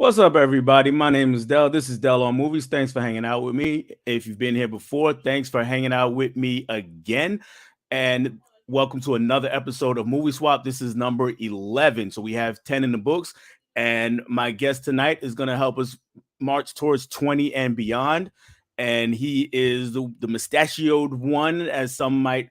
What's up, everybody? My name is Dell. This is Dell on Movies. Thanks for hanging out with me. If you've been here before, thanks for hanging out with me again. And welcome to another episode of Movie Swap. This is number 11. So we have 10 in the books. And my guest tonight is going to help us march towards 20 and beyond. And he is the mustachioed one, as some might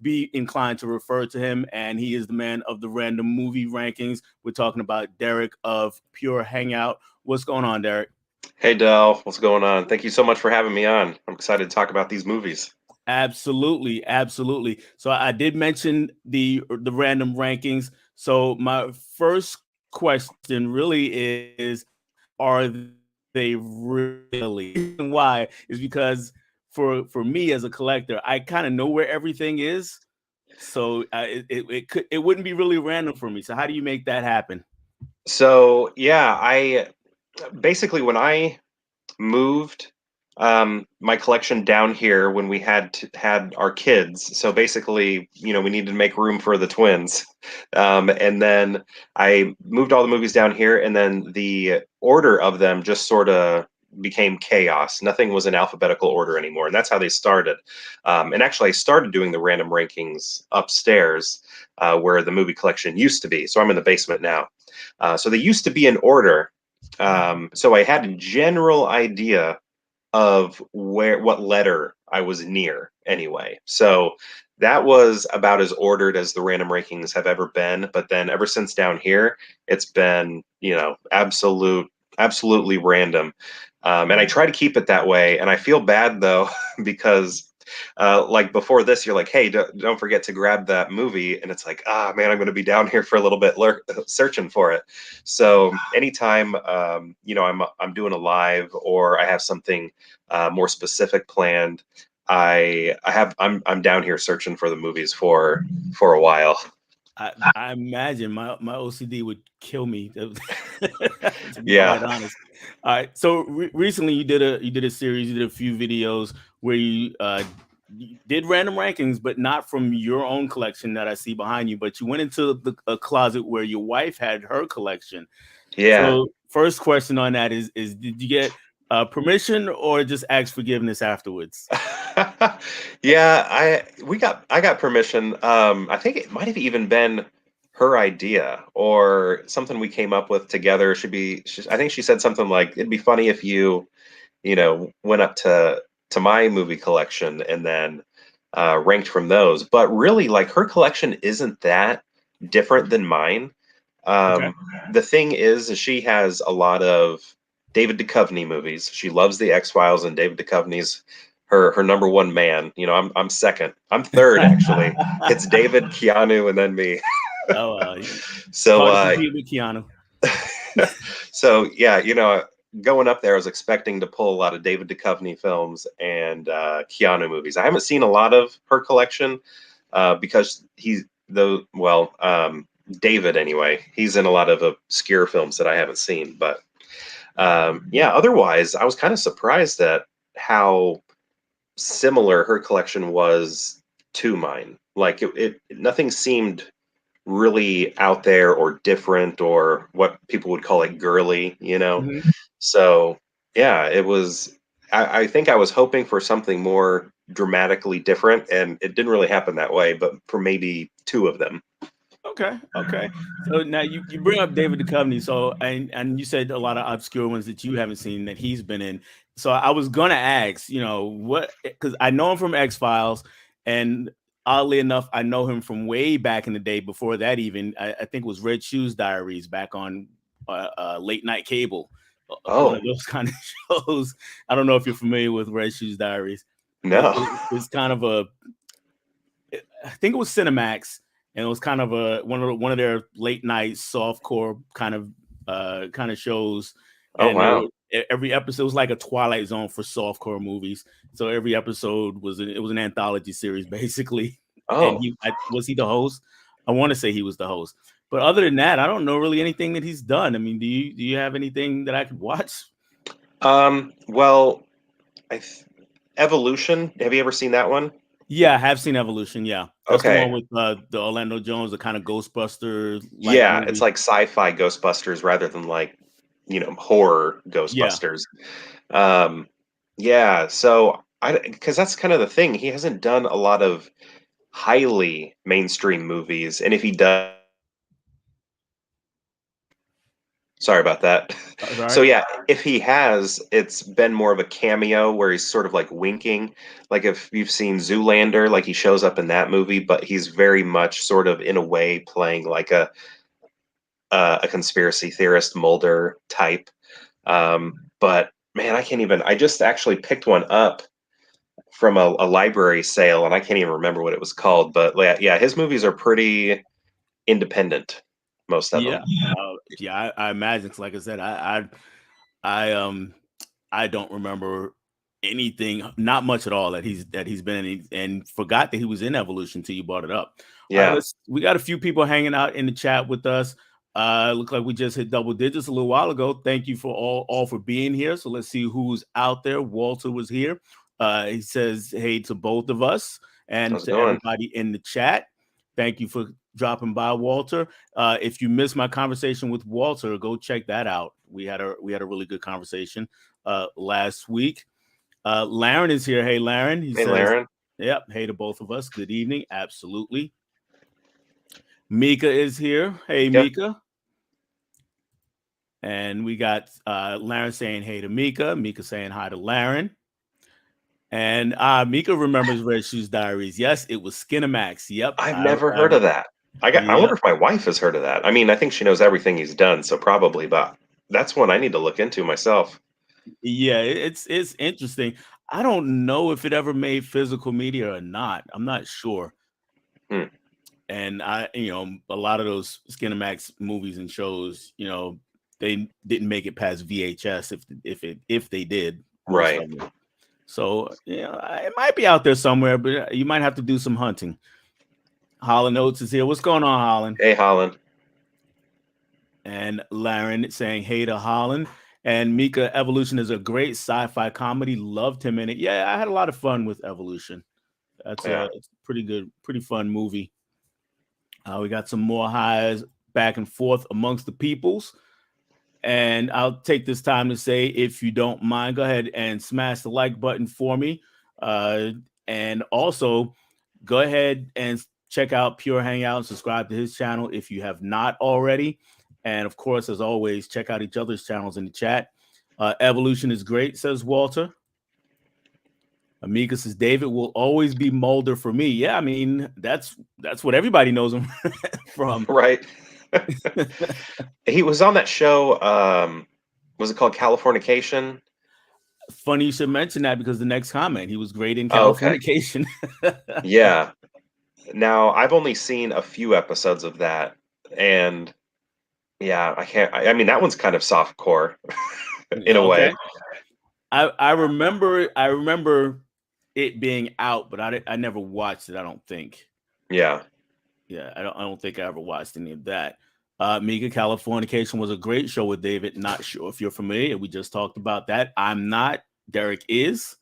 be inclined to refer to him, and he is the man of the random movie rankings. We're talking about Derek of Pure Hangout. What's going on, Derek? Hey, Del, what's going on? Thank you so much for having me on. I'm excited to talk about these movies. Absolutely, absolutely. So I did mention the random rankings. So my first question really is, are they really? And why is because for me as a collector, I kind of know where everything is. So it wouldn't be really random for me. So how do you make that happen? So yeah, I basically when I moved my collection down here when we had our kids. So basically, we needed to make room for the twins, and then I moved all the movies down here, and then the order of them just sort of became chaos. Nothing was in alphabetical order anymore, and that's how they started. And actually, I started doing the random rankings upstairs, where the movie collection used to be. So I'm in the basement now. So they used to be in order. So I had a general idea of what letter I was near anyway. So that was about as ordered as the random rankings have ever been. But then ever since down here, it's been, absolutely random. And I try to keep it that way. And I feel bad though, because like before this, you're like, hey, don't forget to grab that movie. And it's like, man, I'm going to be down here for a little bit searching for it. So anytime, I'm doing a live or I have something more specific planned, I'm down here searching for the movies for a while. I imagine my OCD would kill me to be Yeah. quite honest. All right. So recently you did a series, you did a few videos where you did random rankings, but not from your own collection that I see behind you, but you went into a closet where your wife had her collection. Yeah. So first question on that is did you get permission or just ask forgiveness afterwards? Yeah, I got permission. I think it might have even been her idea or something we came up with together. I think she said something like, it'd be funny if went up to my movie collection and then ranked from those. But really, like, her collection isn't that different than mine. Okay. The thing is she has a lot of David Duchovny movies. She loves the X-Files, and David Duchovny's her number one man. I'm second. I'm third actually. It's David, Keanu, and then me. Oh, So hard to compete with Keanu. so yeah, going up there, I was expecting to pull a lot of David Duchovny films and Keanu movies. I haven't seen a lot of her collection because David anyway. He's in a lot of obscure films that I haven't seen, but yeah. Otherwise, I was kind of surprised at how similar her collection was to mine. Like it nothing seemed really out there or different or what people would call it girly, Mhm. So yeah, it was. I think I was hoping for something more dramatically different, and it didn't really happen that way. But for maybe two of them. Okay. So now you bring up David Duchovny. So and you said a lot of obscure ones that you haven't seen that he's been in. So I was gonna ask, what, because I know him from X-Files, and oddly enough, I know him from way back in the day before that. Even I think it was Red Shoes Diaries back on late night cable, one of Oh those kind of shows. I don't know if you're familiar with Red Shoes Diaries. no. It's kind of I think it was Skinamax, and it was kind of one of their late night softcore kind of shows, Oh and wow. every episode was like a Twilight Zone for softcore movies. So every episode was an anthology series basically, and Oh. was he the host? I want to say he was the host, but other than that, I don't know really anything that he's done. I mean, do you have anything that I could watch? Well, I th- Evolution. Have you ever seen that one? Yeah, I have seen Evolution. Yeah, that's the one Okay. with the Orlando Jones, the kind of Ghostbuster like Yeah, it's movie. like sci-fi Ghostbusters rather than like horror Yeah. Ghostbusters. Yeah, so because that's kind of the thing. He hasn't done a lot of highly mainstream movies, and if he does, sorry about that. So Sorry. yeah, if he has, it's been more of a cameo where he's sort of like winking. Like if you've seen Zoolander, like he shows up in that movie, but he's very much sort of in a way playing like a conspiracy theorist Mulder type. But man, I can't even. I just actually picked one up from a library sale, and I can't even remember what it was called. But yeah, his movies are pretty independent, most of them. Yeah. Yeah. I imagine. 'Cause like I said, I don't remember anything, not much at all that he's been in, and forgot that he was in Evolution till you brought it up. All right, Yeah, we got a few people hanging out in the chat with us. Look like we just hit double digits a little while ago. Thank you for all for being here. So let's see who's out there. Walter was here. He says hey to both of us and how's it to going? everybody in the chat. Thank you for dropping by, Walter. If you missed my conversation with Walter, go check that out. We had a really good conversation last week. Laren is here. Hey, Laren. He Hey, says, Laren. yep. Hey to both of us. Good evening. Absolutely. Mika is here. Hey, Mika. Mika. And we got Laren saying hey to Mika. Mika saying hi to Laren. And Mika remembers Red Shoes Diaries. Yes, it was Skinamax. Yep. I've never heard of that. I Yeah. wonder if my wife has heard of that. I mean, I think she knows everything he's done, so probably, but that's one I need to look into myself. Yeah, it's interesting. I don't know if it ever made physical media or not. I'm not sure. Hmm. And a lot of those Skinamax movies and shows, they didn't make it past VHS if they did, most Right. of them. So it might be out there somewhere, but you might have to do some hunting. Holland Oates is here. What's going on, Holland? Hey, Holland. And Laren saying hey to Holland. And Mika, Evolution is a great sci-fi comedy. Loved him in it. Yeah, I had a lot of fun with Evolution. It's Yeah. a pretty good, pretty fun movie. We got some more highs back and forth amongst the peoples. And I'll take this time to say, if you don't mind, go ahead and smash the like button for me. And also go ahead and check out Pure Hangout and subscribe to his channel if you have not already. And of course, as always, check out each other's channels in the chat. Evolution is great, says Walter. Amiga says David will always be Mulder for me. Yeah, I mean that's what everybody knows him from. Right. He was on that show. Was it called Californication? Funny you should mention that because the next comment, he was great in Oh, okay. Californication. Yeah. Now I've only seen a few episodes of that, and yeah, I can't. I mean, that one's kind of soft core in a way. Okay. I remember it being out, but I never watched it. I don't think. Yeah. Yeah, I don't think I ever watched any of that. Mega Californication was a great show with David. Not sure if you're familiar. We just talked about that. I'm not. Derek is,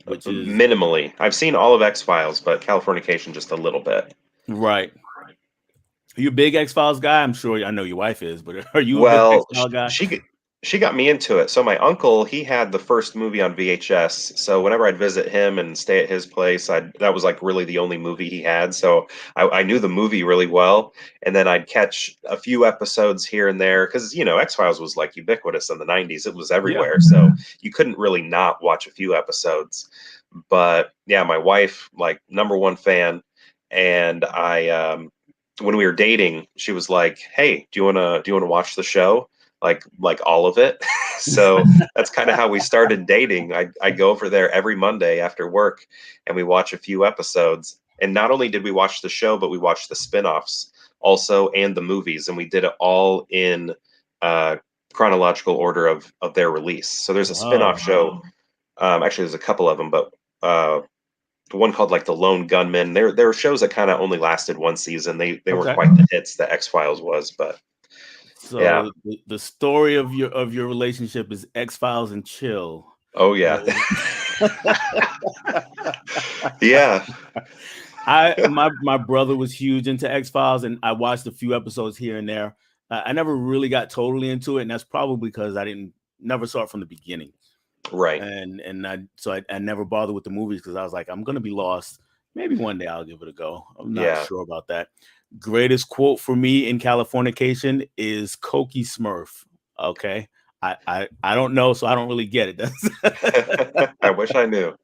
which is Minimally. I've seen all of XFiles, but Californication just a little bit. right. Are you a big XFiles guy? I'm sure I know your wife is, but are you a big Well, XFiles guy? she got me into it. So my uncle, he had the first movie on VHS. So whenever I'd visit him and stay at his place, that was like really the only movie he had. So I knew the movie really well, and then I'd catch a few episodes here and there because X-Files was like ubiquitous in the '90s. It was Yeah. everywhere, so you couldn't really not watch a few episodes. But yeah, my wife, like number one fan, and I. When we were dating, she was like, "Hey, do you wanna watch the show? Like all of it?" So that's kind of how we started dating. I go over there every Monday after work, and we watch a few episodes. And not only did we watch the show, but we watched the spin-offs also and the movies, and we did it all in uh, chronological order of their release. So there's a spin-off show. Actually, there's a couple of them, but one called like The Lone Gunman. There were shows that kind of only lasted one season. They weren't Okay. quite the hits that X-Files was, but yeah. So the story of your relationship is X-Files and chill. Oh yeah. Yeah. My brother was huge into X-Files, and I watched a few episodes here and there. I never really got totally into it, and that's probably because I didn't never saw it from the beginning. Right. And I never bothered with the movies because I was like, I'm gonna be lost. Maybe one day I'll give it a go. I'm not Yeah. sure about that. Greatest quote for me in Californication is Cokie Smurf. Okay. I don't know, so I don't really get it. I wish I knew.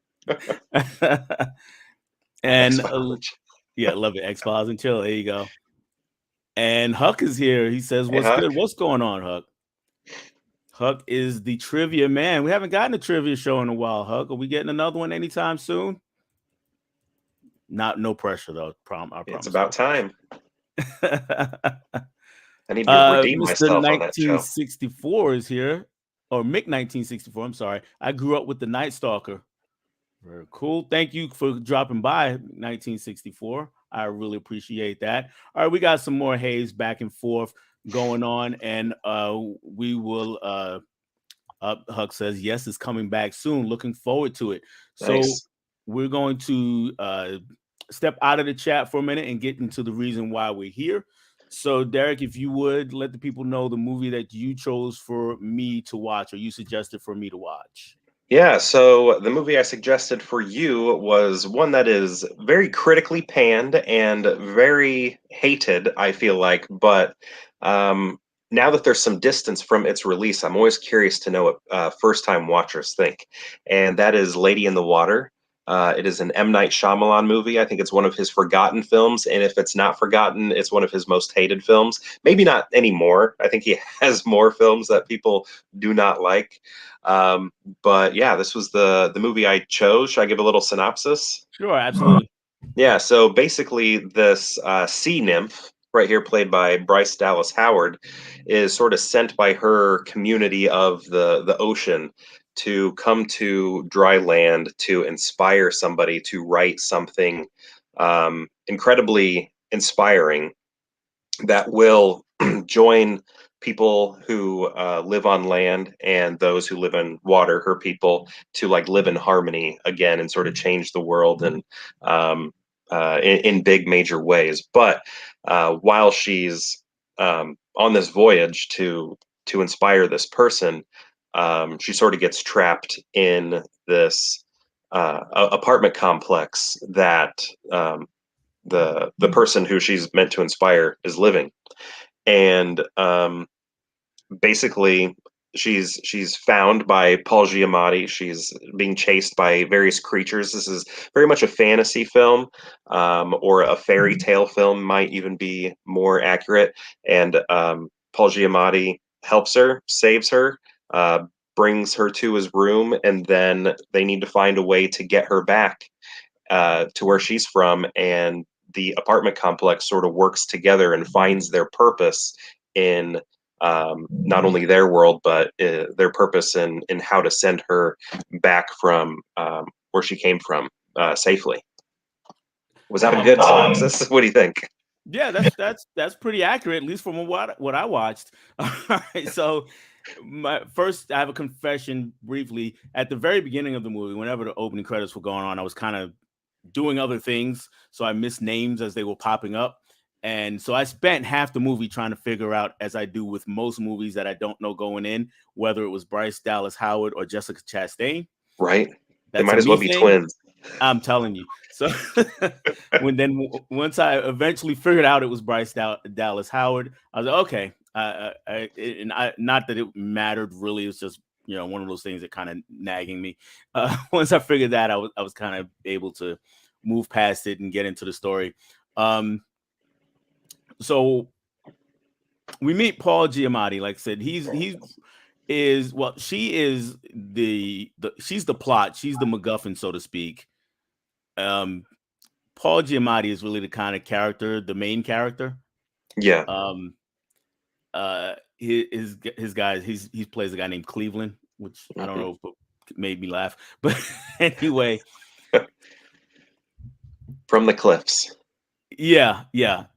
And X-Files. yeah, love it. XFiles and chill. There you go. And Huck is here. He says, Hey, "What's Huck. good? What's going on, Huck?" Huck is the trivia man. We haven't gotten a trivia show in a while, Huck. Are we getting another one anytime soon? Not no pressure though. I It's promise no about pressure. time. I need to redeem Mr. myself on that show. 1964 is here. Or Mick 1964. I'm sorry. I grew up with the Night Stalker. Very cool. Thank you for dropping by 1964. I really appreciate that. All right, we got some more haze back and forth going on, and we will Huck says, yes, it's coming back soon. Looking forward to it. So Nice. we're going to step out of the chat for a minute and get into the reason why we're here. So, Derek, if you would let the people know the movie that you chose for me to watch or you suggested for me to watch. Yeah, so the movie I suggested for you was one that is very critically panned and very hated, I feel like. But now that there's some distance from its release, I'm always curious to know what first-time watchers think. And that is Lady in the Water. It is an M. Night Shyamalan movie. I think it's one of his forgotten films, and if it's not forgotten, it's one of his most hated films. Maybe not anymore. I think he has more films that people do not like. Um, but yeah, this was the movie I chose. Should I give a little synopsis? Sure, absolutely. Yeah, so basically, this sea nymph, right here, played by Bryce Dallas Howard, is sort of sent by her community of the ocean to come to dry land to inspire somebody to write something incredibly inspiring that will join people who live on land and those who live in water, her people, to like live in harmony again and sort of change the world and in big major ways. But while she's on this voyage to inspire this person, she sort of gets trapped in this apartment complex that the person who she's meant to inspire is living. And basically, she's found by Paul Giamatti. She's being chased by various creatures. This is very much a fantasy film, or a fairy tale film might even be more accurate. And Paul Giamatti helps her, saves her, uh, brings her to his room, and then they need to find a way to get her back to where she's from, and the apartment complex sort of works together and finds their purpose in not only their world, but their purpose in how to send her back from where she came from safely. Was that a good synopsis? What do you think? Yeah, that's pretty accurate, at least from what I watched. All right, so my first, I have a confession briefly. At the very beginning of the movie, whenever the opening credits were going on, I was kind of doing other things, so I missed names as they were popping up, and so I spent half the movie trying to figure out, as I do with most movies that I don't know going in, whether it was Bryce Dallas Howard or Jessica Chastain. Right? They That's a might as well me be thing. twins. I'm telling you. So once I eventually figured out it was Bryce Dallas Howard, I was like, okay. Not that it mattered really. It's just one of those things that kind of nagging me. Once I figured that, I was kind of able to move past it and get into the story. So we meet Paul Giamatti. Like I said, she is she's the plot. She's the MacGuffin, so to speak. Paul Giamatti is really the kind of character, the main character. Yeah. Um, his guys, he plays a guy named Cleveland, which I don't Mhm. know if it made me laugh, but anyway, From the cliffs. yeah,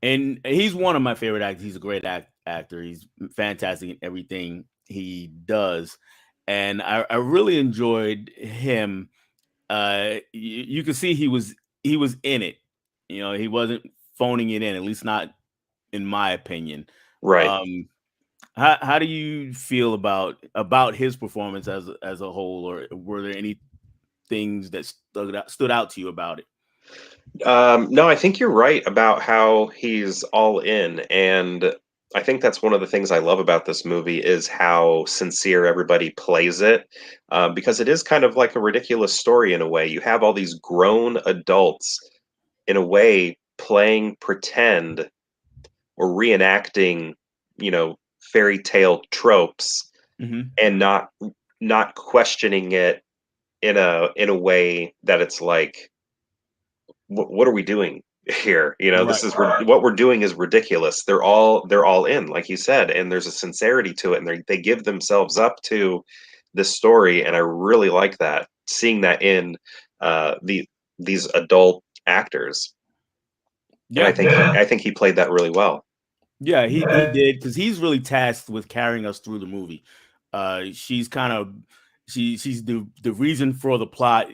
and he's one of my favorite actors. He's a great actor. He's fantastic in everything he does, and I really enjoyed him. You can see he was in it. He wasn't phoning it in, at least not in my opinion. Right. Um, How do you feel about his performance as a whole, or were there any things that stood out to you about it? No, I think you're right about how he's all in, and I think that's one of the things I love about this movie is how sincere everybody plays it, because it is kind of like a ridiculous story in a way. You have all these grown adults, in a way, playing pretend or reenacting, fairy tale tropes, Hmm. and not questioning it in a way that it's like, what are we doing here? This Right. is what we're doing is ridiculous. They're all in, like you said, and there's a sincerity to it, and they give themselves up to this story, and I really like that, seeing that in these adult actors, and I Yeah. think he played that really well. Yeah, he did, because he's really tasked with carrying us through the movie. She's kind of she's the reason for the plot,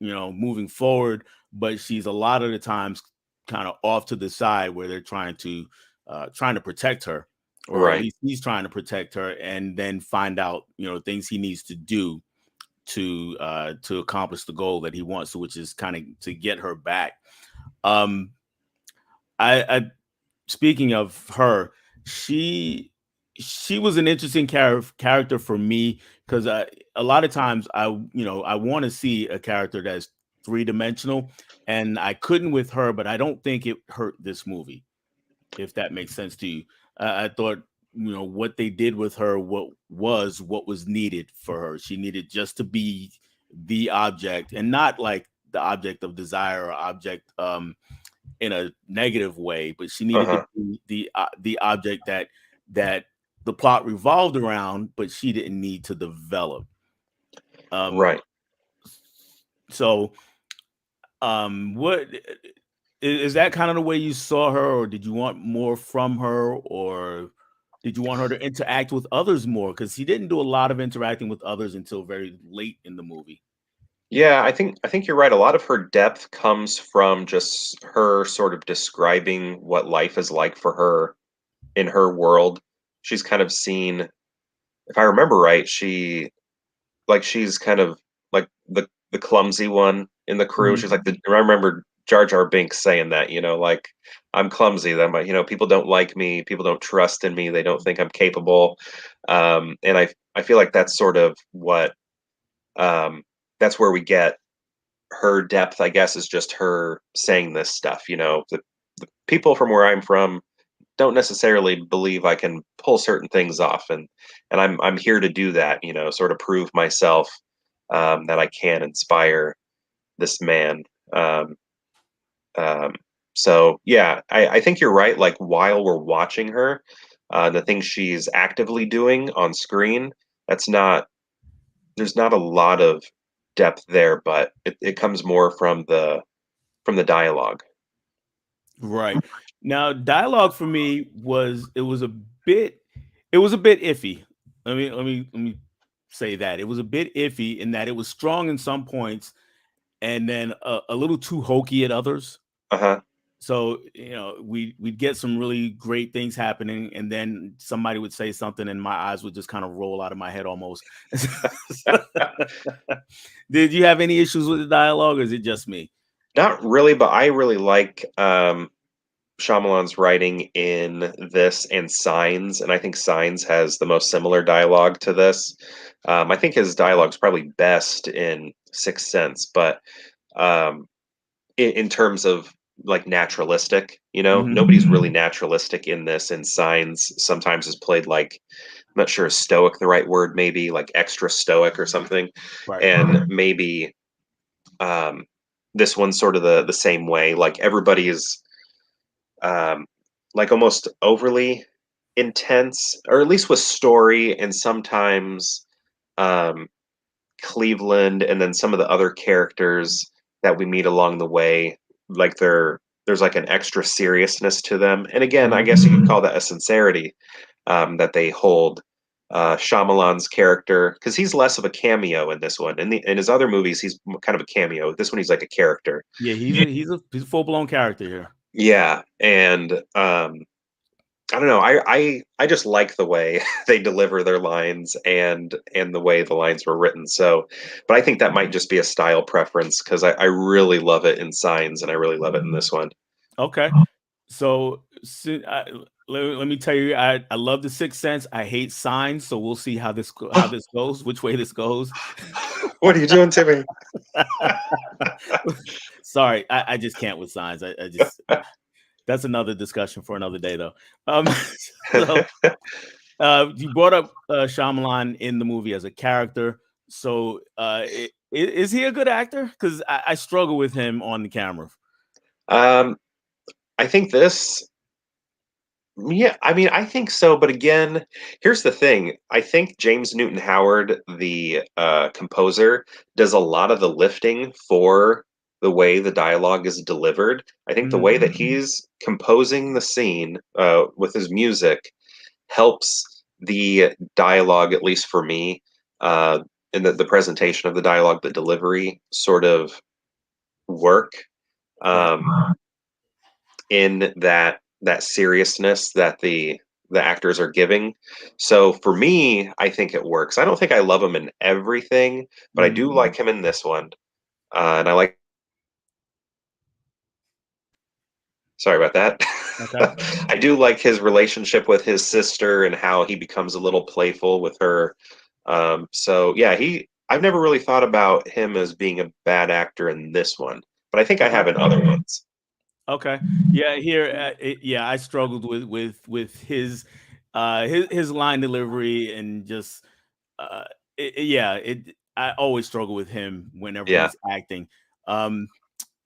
moving forward, but she's a lot of the times kind of off to the side where they're trying to protect her, or at Right, least he's trying to protect her, and then find out things he needs to do to accomplish the goal that he wants to, which is kind of to get her back. Um, I speaking of her, she she was an interesting character for me, because a lot of times I want to see a character that's three-dimensional, and I couldn't with her, but I don't think it hurt this movie, if that makes sense to you. I thought what they did with her, what was needed for her. She needed just to be the object, and not like the object of desire, or object in a negative way, but she needed to uh-huh, be the object that the plot revolved around, but she didn't need to develop. Um, right. so, what is that kind of the way you saw her, or did you want more from her, or did you want her to interact with others more? Because he didn't do a lot of interacting with others until very late in the movie. Yeah, I think you're right. A lot of her depth comes from just her sort of describing what life is like for her in her world. She's kind of seen, if I remember right, she's kind of like the clumsy one in the crew. She's Mhm. like I remember Jar Jar Binks saying that, like, I'm clumsy, that people don't like me, people don't trust in me, they don't think I'm capable. And I feel like that's sort of what um that's where we get her depth, I guess, is just her saying this stuff. The people from where I'm from don't necessarily believe I can pull certain things off, and I'm here to do that. Sort of prove myself, that I can inspire this man. Um, um, so yeah, I think you're right. Like, while we're watching her, the things she's actively doing on screen, that's not there's not a lot of depth there, but it comes more from the dialogue. Right. Now, dialogue for me was a bit iffy. Let me say that. It was a bit iffy in that it was strong in some points, and then a little too hokey at others. Uh-huh. So, we'd get some really great things happening, and then somebody would say something, and my eyes would just kind of roll out of my head almost. Did you have any issues with the dialogue, or is it just me? Not really, but I really like Shyamalan's writing in this and Signs, and I think Signs has the most similar dialogue to this. I think his dialogue's probably best in Sixth Sense, but um, in terms of like naturalistic, Hmm. nobody's really naturalistic in this. And Signs sometimes is played like, I'm not sure is stoic the right word, maybe like extra stoic or something, Right. and maybe um, this one's sort of the same way. Like, everybody is um, like almost overly intense, or at least with story, and sometimes um, Cleveland, and then some of the other characters that we meet along the way, like there's like an extra seriousness to them. And again, I Mhm. guess you could call that a sincerity, that they hold. Shyamalan's character, because he's less of a cameo in this one. In his other movies, he's kind of a cameo. This one, he's like a character. Yeah, he's a full blown character here. Yeah, and I don't know. I just like the way they deliver their lines and the way the lines were written. So, but I think that might just be a style preference because I really love it in Signs and I really love it in this one. Okay. Let me tell you, I love The Sixth Sense. I hate Signs, so we'll see how this goes, which way this goes. What are you doing to me? Sorry, I just can't with Signs. I just That's another discussion for another day, though. Um, so you brought up Shyamalan in the movie as a character. So is he a good actor? Because I struggle with him on the camera. um, I think this. Yeah, I mean, I think so. But again, here's the thing. I think James Newton Howard, the composer, does a lot of the lifting for the way the dialogue is delivered. I think the Mhm. way that he's composing the scene with his music helps the dialogue, at least for me, uh, and the presentation of the dialogue, the delivery, sort of work. Right. Um, in that seriousness that the actors are giving. So for me, I think it works. I don't think I love him in everything, but I Mhm. do like him in this one. And I like sorry about that. Okay. I do like his relationship with his sister and how he becomes a little playful with her. So yeah, he I've never really thought about him as being a bad actor in this one, but I think I Okay. have in other ones. Okay. Yeah, here, yeah, I struggled with his line delivery and just uh, yeah, it. I always struggle with him whenever Yeah. he's acting. Um,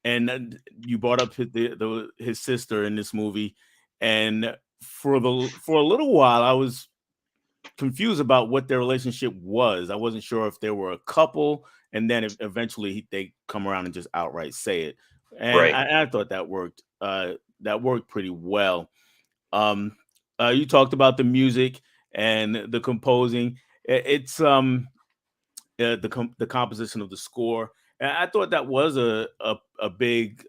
and you brought up his sister in this movie, and for a little while, I was confused about what their relationship was. I wasn't sure if they were a couple, and then eventually they come around and just outright say it. And Right. I thought that worked. That worked pretty well. Um, you talked about the music and the composing. It's the composition of the score. And I thought that was a big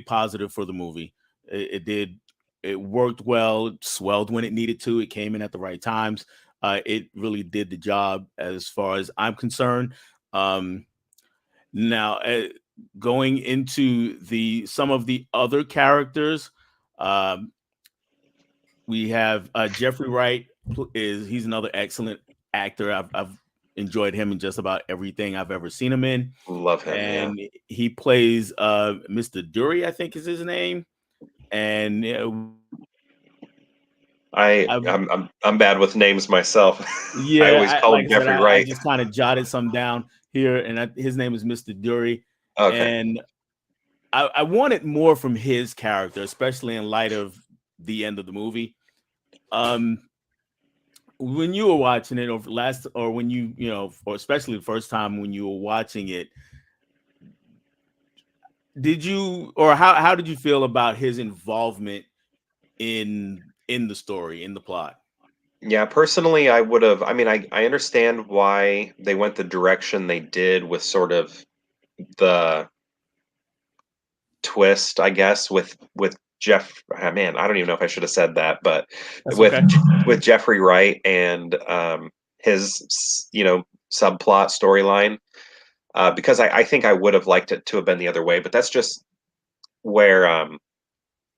positive for the movie. It did it worked well, it swelled when it needed to. It came in at the right times. It really did the job as far as I'm concerned. Um, now, going into the some of the other characters, um, we have Jeffrey Wright is he's another excellent actor. I've enjoyed him in just about everything I've ever seen him in, Love him, yeah. and he plays Mr. Dury, I think is his name. And I've I'm bad with names myself. I yeah, always call like him I said, Jeffrey I Wright. just kind of jotted some down here, and his name is Mr. Dury, Okay. and I wanted more from his character, especially in light of the end of the movie. Um, when you were watching it, or when you know, or especially the first time when you were watching it, did you, or how did you feel about his involvement in the story, in the plot? Yeah, personally, I would have. I mean, I understand why they went the direction they did with sort of the twist, I guess, with Jeff. Man, I don't even know if I should have said that, but That's with okay. with Jeffrey Wright and his subplot storyline, because I think I would have liked it to have been the other way, but that's just where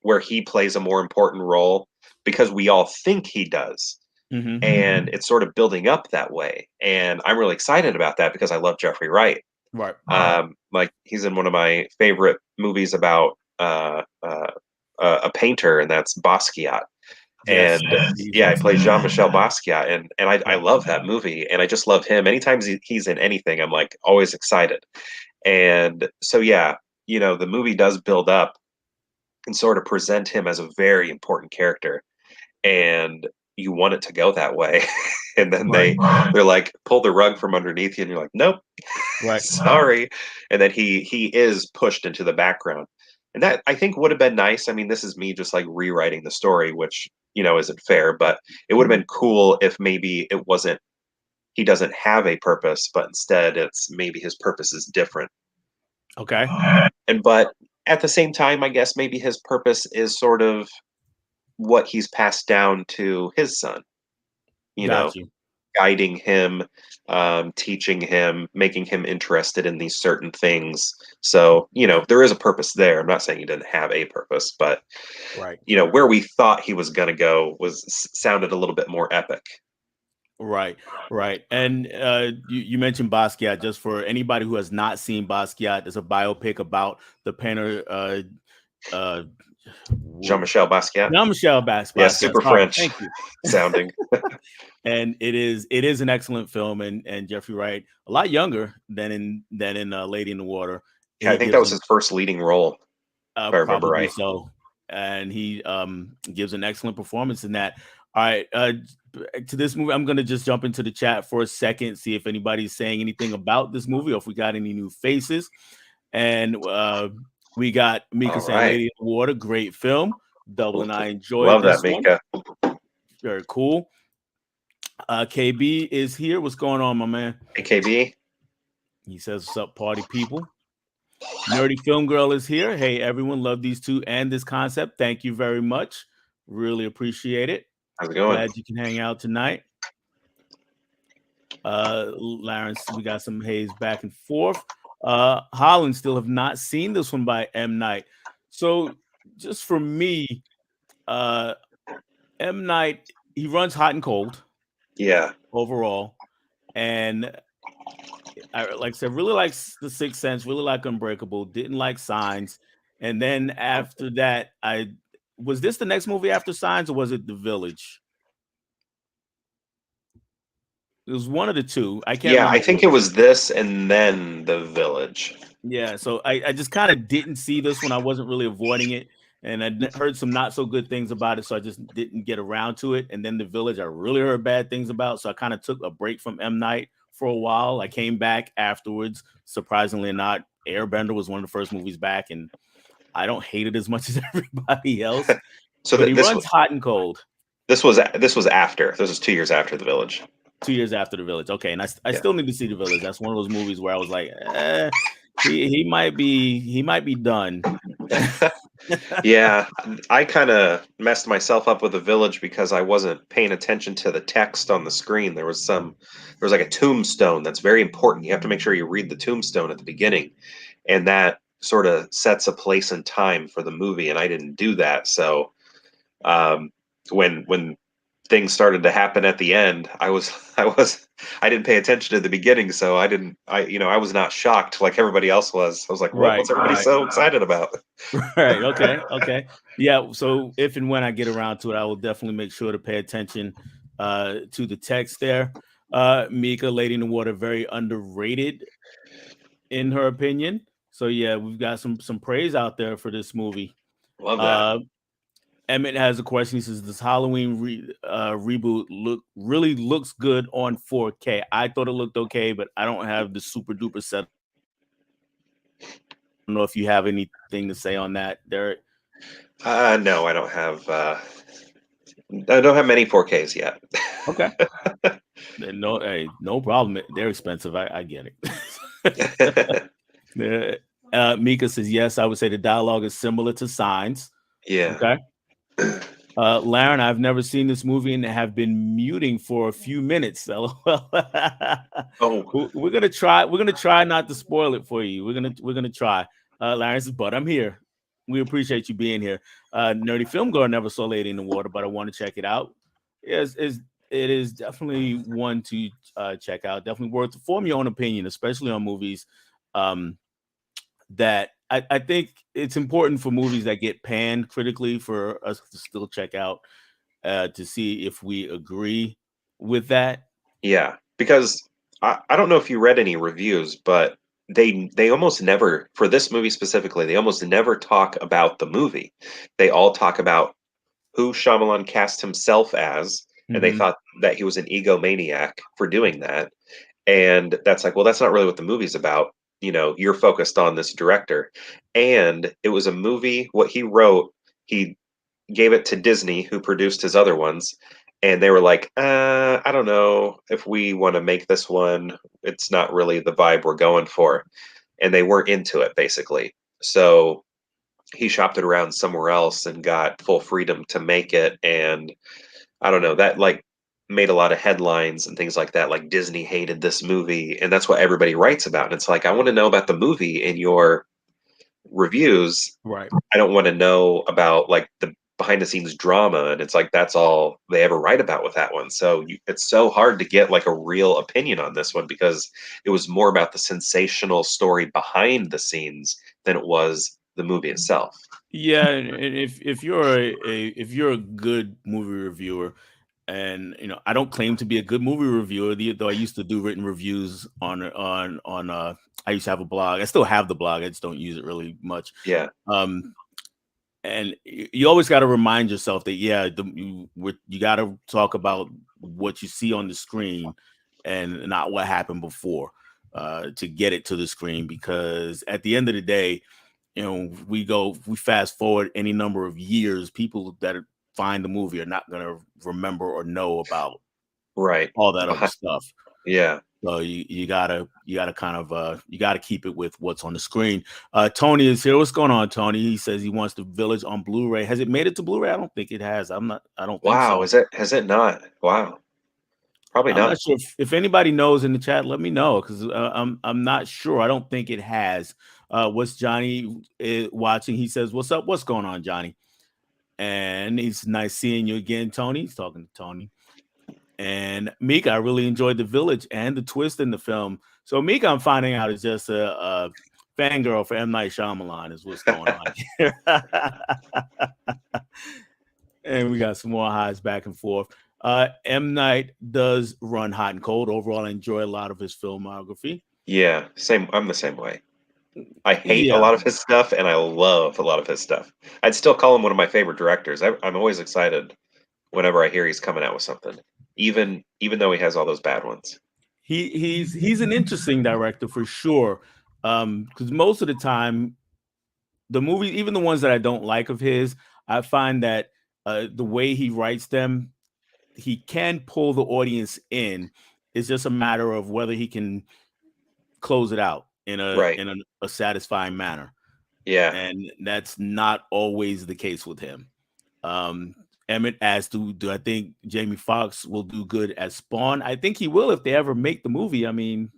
where he plays a more important role because we all think he does. Hmm. And it's sort of building up that way. And I'm really excited about that because I love Jeffrey Wright. Right. Like he's in one of my favorite movies about a painter, and that's Basquiat. And Yes, he's yeah, he plays excellent. Jean-Michel Basquiat, and I Right. love that movie, and I just love him. Anytime he's in anything, I'm like always excited. And so yeah, the movie does build up and sort of present him as a very important character, and you want it to go that way. And then Right. they're like pull the rug from underneath you and you're like, nope, Right. sorry. And then he is pushed into the background, and that I think would have been nice. I mean, this is me just like rewriting the story, which isn't fair, but it would have been cool if maybe it wasn't he doesn't have a purpose, but instead it's maybe his purpose is different. Okay. And but at the same time, I guess maybe his purpose is sort of what he's passed down to his son, you know, Got you. guiding him, teaching him, making him interested in these certain things. So, there is a purpose there. I'm not saying he didn't have a purpose, but Right. where we thought he was going to go sounded a little bit more epic. Right, right. And you mentioned Basquiat. Just for anybody who has not seen Basquiat, there's a biopic about the painter uh Jean-Michel Basquiat. Jean-Michel Yeah, Basquiat. super Sorry, French thank you. sounding. And it is an excellent film, and Jeffrey Wright, a lot younger than in Lady in the Water. Yeah, I He think that gives was his first leading role, if I remember probably right. so, and he gives an excellent performance in that. All right, to this movie, I'm gonna just jump into the chat for a second, see if anybody's saying anything about this movie or if we got any new faces. And we got Mika All saying right. Lady in the Water, great film. Double and I enjoyed Love that, this one. Mika. Very cool. KB is here. What's going on, my man? AKB. He says, "What's up, party people?" Nerdy Film Girl is here. Hey, everyone, love these two and this concept. Thank you very much. Really appreciate it. How's it going? Glad you can hang out tonight. Lawrence, we got some haze back and forth. Holland still have not seen this one by M. Night. So just for me, M. Night, he runs hot and cold. Yeah. Overall. And I like I said, really likes The Sixth Sense, really like Unbreakable, didn't like Signs. And then after that, was this the next movie after Signs, or was it The Village? It was one of the two. I can't Yeah, remember I think which. it was this and then The Village. Yeah, so I just kind of didn't see this one. I wasn't really avoiding it. And I heard some not so good things about it, so I just didn't get around to it. And then The Village, I really heard bad things about, so I kind of took a break from M. Night for a while. I came back afterwards. Surprisingly not, Airbender was one of the first movies back, and I don't hate it as much as everybody else. So But he this runs hot and cold. this was after. This was 2 years after The Village. 2 years after The Village. Okay, and I Yeah. still need to see The Village. That's one of those movies where I was like, he might be done. Yeah, I kind of messed myself up with The Village because I wasn't paying attention to the text on the screen. There was like a tombstone that's very important. You have to make sure you read the tombstone at the beginning, and that sort of sets a place and time for the movie, and I didn't do that. So when things started to happen at the end, I didn't pay attention to the beginning, so I was not shocked like everybody else was. I was like, Right, what's everybody right. so excited about? Right. Okay. Yeah. So if and when I get around to it, I will definitely make sure to pay attention to the text there. Mika, Lady in the Water, very underrated in her opinion. So yeah, we've got some praise out there for this movie. Love that. Emmett has a question. He says, "This Halloween reboot looks good on 4K?" I thought it looked okay, but I don't have the super duper set. I don't know if you have anything to say on that, Derek. No, I don't have. I don't have many 4Ks yet. Okay. No, hey, no problem. They're expensive. I get it. Mika says, yes, I would say the dialogue is similar to Signs. Yeah. Okay. Laren, I've never seen this movie and have been muting for a few minutes. LOL. Oh, We're gonna try. We're gonna try not to spoil it for you. We're gonna try. Laren says, but I'm here. We appreciate you being here. Nerdy Film Girl never saw Lady in the Water, but I want to check it out. It is definitely one to check out. Definitely worth to form your own opinion, especially on movies. That I think it's important for movies that get panned critically for us to still check out to see if we agree with that. yeah. Because I don't know if you read any reviews, but they almost never, for this movie specifically, they almost never talk about the movie. They all talk about who Shyamalan cast himself as, and they thought that he was an egomaniac for doing that. And that's like, well, that's not really what the movie's about. You're focused on this director. And it was a movie, what he wrote, he gave it to Disney, who produced his other ones. And they were like, I don't know if we want to make this one. It's not really the vibe we're going for. And they weren't into it, basically. So he shopped it around somewhere else and got full freedom to make it. And I don't know, that like made a lot of headlines and things like that. Like Disney hated this movie, and that's what everybody writes about. And it's like, I want to know about the movie in your reviews. Right. I don't want to know about like the behind the scenes drama. And it's like, that's all they ever write about with that one. So it's so hard to get like a real opinion on this one because it was more about the sensational story behind the scenes than it was the movie itself. Yeah, and if you're if you're a good movie reviewer, and I don't claim to be a good movie reviewer, though I used to do written reviews on. I used to have a blog. I still have the blog. I just don't use it really much. Yeah. Um, and you always got to remind yourself that you got to talk about what you see on the screen and not what happened before to get it to the screen, because at the end of the day, we fast forward any number of years, people that find the movie are not going to remember or know about Right. all that other stuff. Yeah. So you gotta kind of you gotta keep it with what's on the screen. Tony is here. What's going on, Tony? He says he wants The Village on Blu-ray. Has it made it to Blu-ray? I don't think it has. I don't think Wow. so. Has it not? Wow. Probably I'm not not. sure if anybody knows in the chat. Let me know, because I'm not sure. I don't think it has. What's Johnny watching? He says, "What's up? What's going on, Johnny?" And it's nice seeing you again, Tony. He's talking to Tony. And Mika, I really enjoyed The Village and the twist in the film. So Mika, I'm finding out, is just a fangirl for M. Night Shyamalan is what's going on here. And we got some more highs back and forth. M. Night does run hot and cold. Overall, I enjoy a lot of his filmography. Yeah. Same. I'm the same way. I hate a Yeah, lot of his stuff, and I love a lot of his stuff. I'd still call him one of my favorite directors. I'm always excited whenever I hear he's coming out with something, even though he has all those bad ones. he's an interesting director for sure. Because most of the time, the movies, even the ones that I don't like of his, I find that the way he writes them, he can pull the audience in. It's just a matter of whether he can close it out in Right. a satisfying manner, Yeah. and that's not always the case with him. Emmett asked, do I think Jamie Foxx will do good as Spawn? I think he will if they ever make the movie. I mean,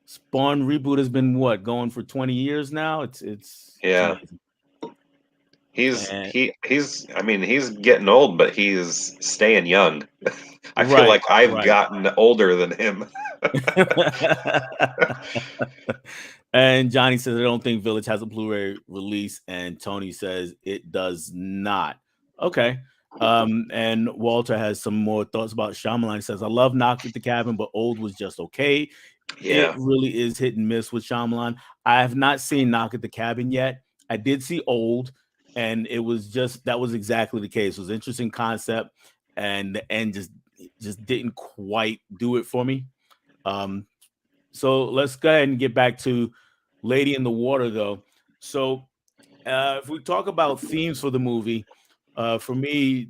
Spawn reboot has been going for 20 years now. It's Yeah. amazing. He's And he's I mean, he's getting old, but he's staying young. I feel right, like I've right. gotten older than him. And Johnny says, I don't think Village has a Blu-ray release, and Tony says it does not. Okay. And Walter has some more thoughts about Shyamalan. He says, I love Knock at the Cabin, but Old was just okay. It Yeah. really is hit and miss with Shyamalan. I have not seen Knock at the Cabin yet. I did see Old, and that was exactly the case. It was an interesting concept, and the end just didn't quite do it for me. So let's go ahead and get back to Lady in the Water, though. So if we talk about themes for the movie, for me,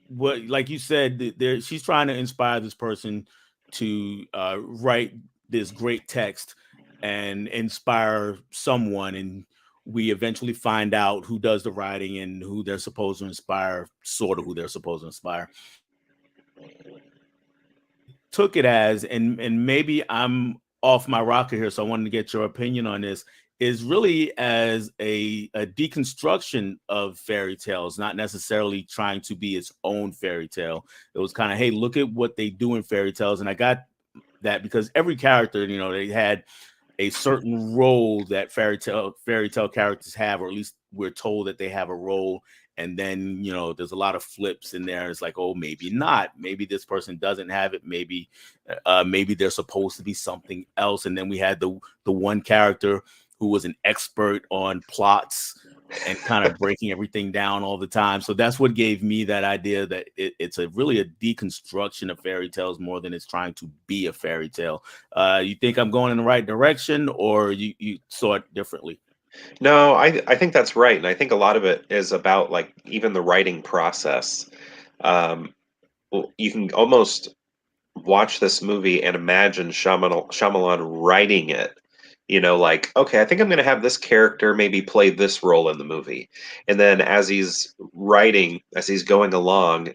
what, like you said, she's trying to inspire this person to write this great text and inspire someone, and we eventually find out who does the writing and who they're supposed to inspire, sort of who they're supposed to inspire. Took it as, and maybe I'm off my rocker here, so I wanted to get your opinion on this, is really as a deconstruction of fairy tales, not necessarily trying to be its own fairy tale. It was kind of, hey, look at what they do in fairy tales. And I got that because every character, they had a certain role that fairy tale characters have, or at least we're told that they have a role. And then there's a lot of flips in there. It's like, oh, maybe not. Maybe this person doesn't have it. Maybe they're supposed to be something else. And then we had the one character who was an expert on plots and kind of breaking everything down all the time. So that's what gave me that idea that it's really a deconstruction of fairy tales more than it's trying to be a fairy tale. You think I'm going in the right direction, or you saw it differently? No, I think that's right, and I think a lot of it is about like even the writing process. Um, well, you can almost watch this movie and imagine Shyamalan writing it Like, okay, I think I'm going to have this character maybe play this role in the movie. And then as he's writing, as he's going along,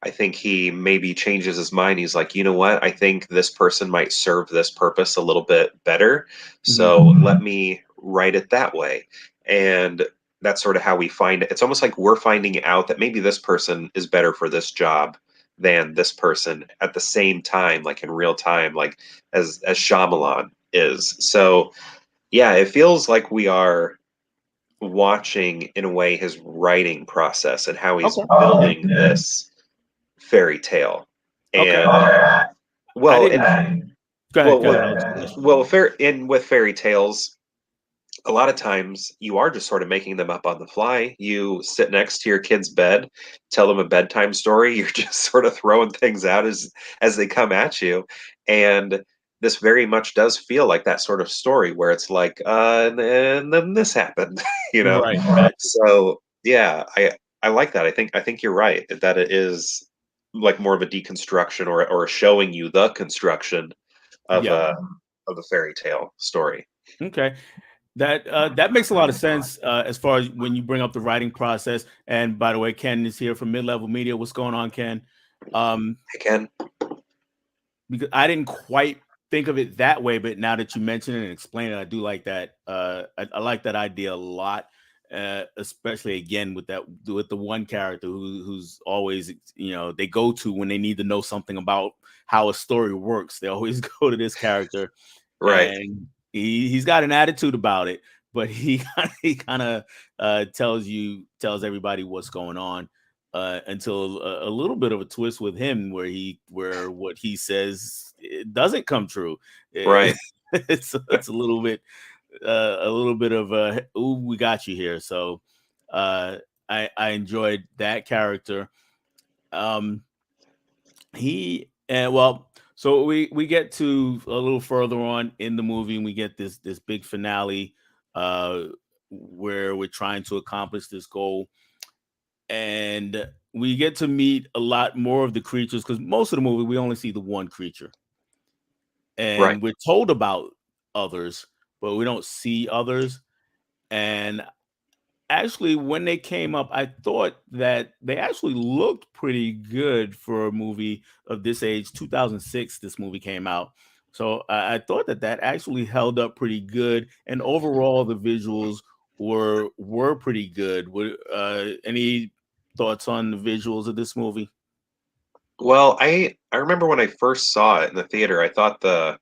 I think he maybe changes his mind. He's like, you know what? I think this person might serve this purpose a little bit better. Mhm. So let me write it that way. And that's sort of how we find it. It's almost like we're finding out that maybe this person is better for this job than this person at the same time, like in real time, like as Shyamalan is. So yeah, it feels like we are watching in a way his writing process and how he's Okay. building this fairy tale. Okay. And I well, didn't. and Go ahead. well, Go ahead. I was finished. with fairy tales, a lot of times you are just sort of making them up on the fly. You sit next to your kid's bed, tell them a bedtime story. You're just sort of throwing things out as they come at you. And this very much does feel like that sort of story where it's like, and then this happened, you know. Right. Gotcha. So yeah, I like that. I think you're right that it is like more of a deconstruction or showing you the construction of Yeah. a fairy tale story. Okay. That makes a lot of sense as far as when you bring up the writing process. And by the way, Ken is here from Mid Level Media. What's going on, Ken? Um, Again, because I didn't quite think of it that way, but now that you mention it and explain it, I do like that. I like that idea a lot, especially again with the one character who's always they go to when they need to know something about how a story works. They always go to this character, right. and he's got an attitude about it, but he kind of tells everybody what's going on until a little bit of a twist with him where what he says it doesn't come true. Right. It's a little bit of a ooh, we got you here. So uh I enjoyed that character. Um he and well so we get to a little further on in the movie and we get this big finale uh where we're trying to accomplish this goal, and we get to meet a lot more of the creatures because most of the movie we only see the one creature, Right. and we're told about others, but we don't see others. And actually, when they came up, I thought that they actually looked pretty good for a movie of this age. 2006, this movie came out. So I thought that actually held up pretty good, and overall the visuals were pretty good. Any thoughts on the visuals of this movie? Well, I remember when I first saw it in the theater, I thought the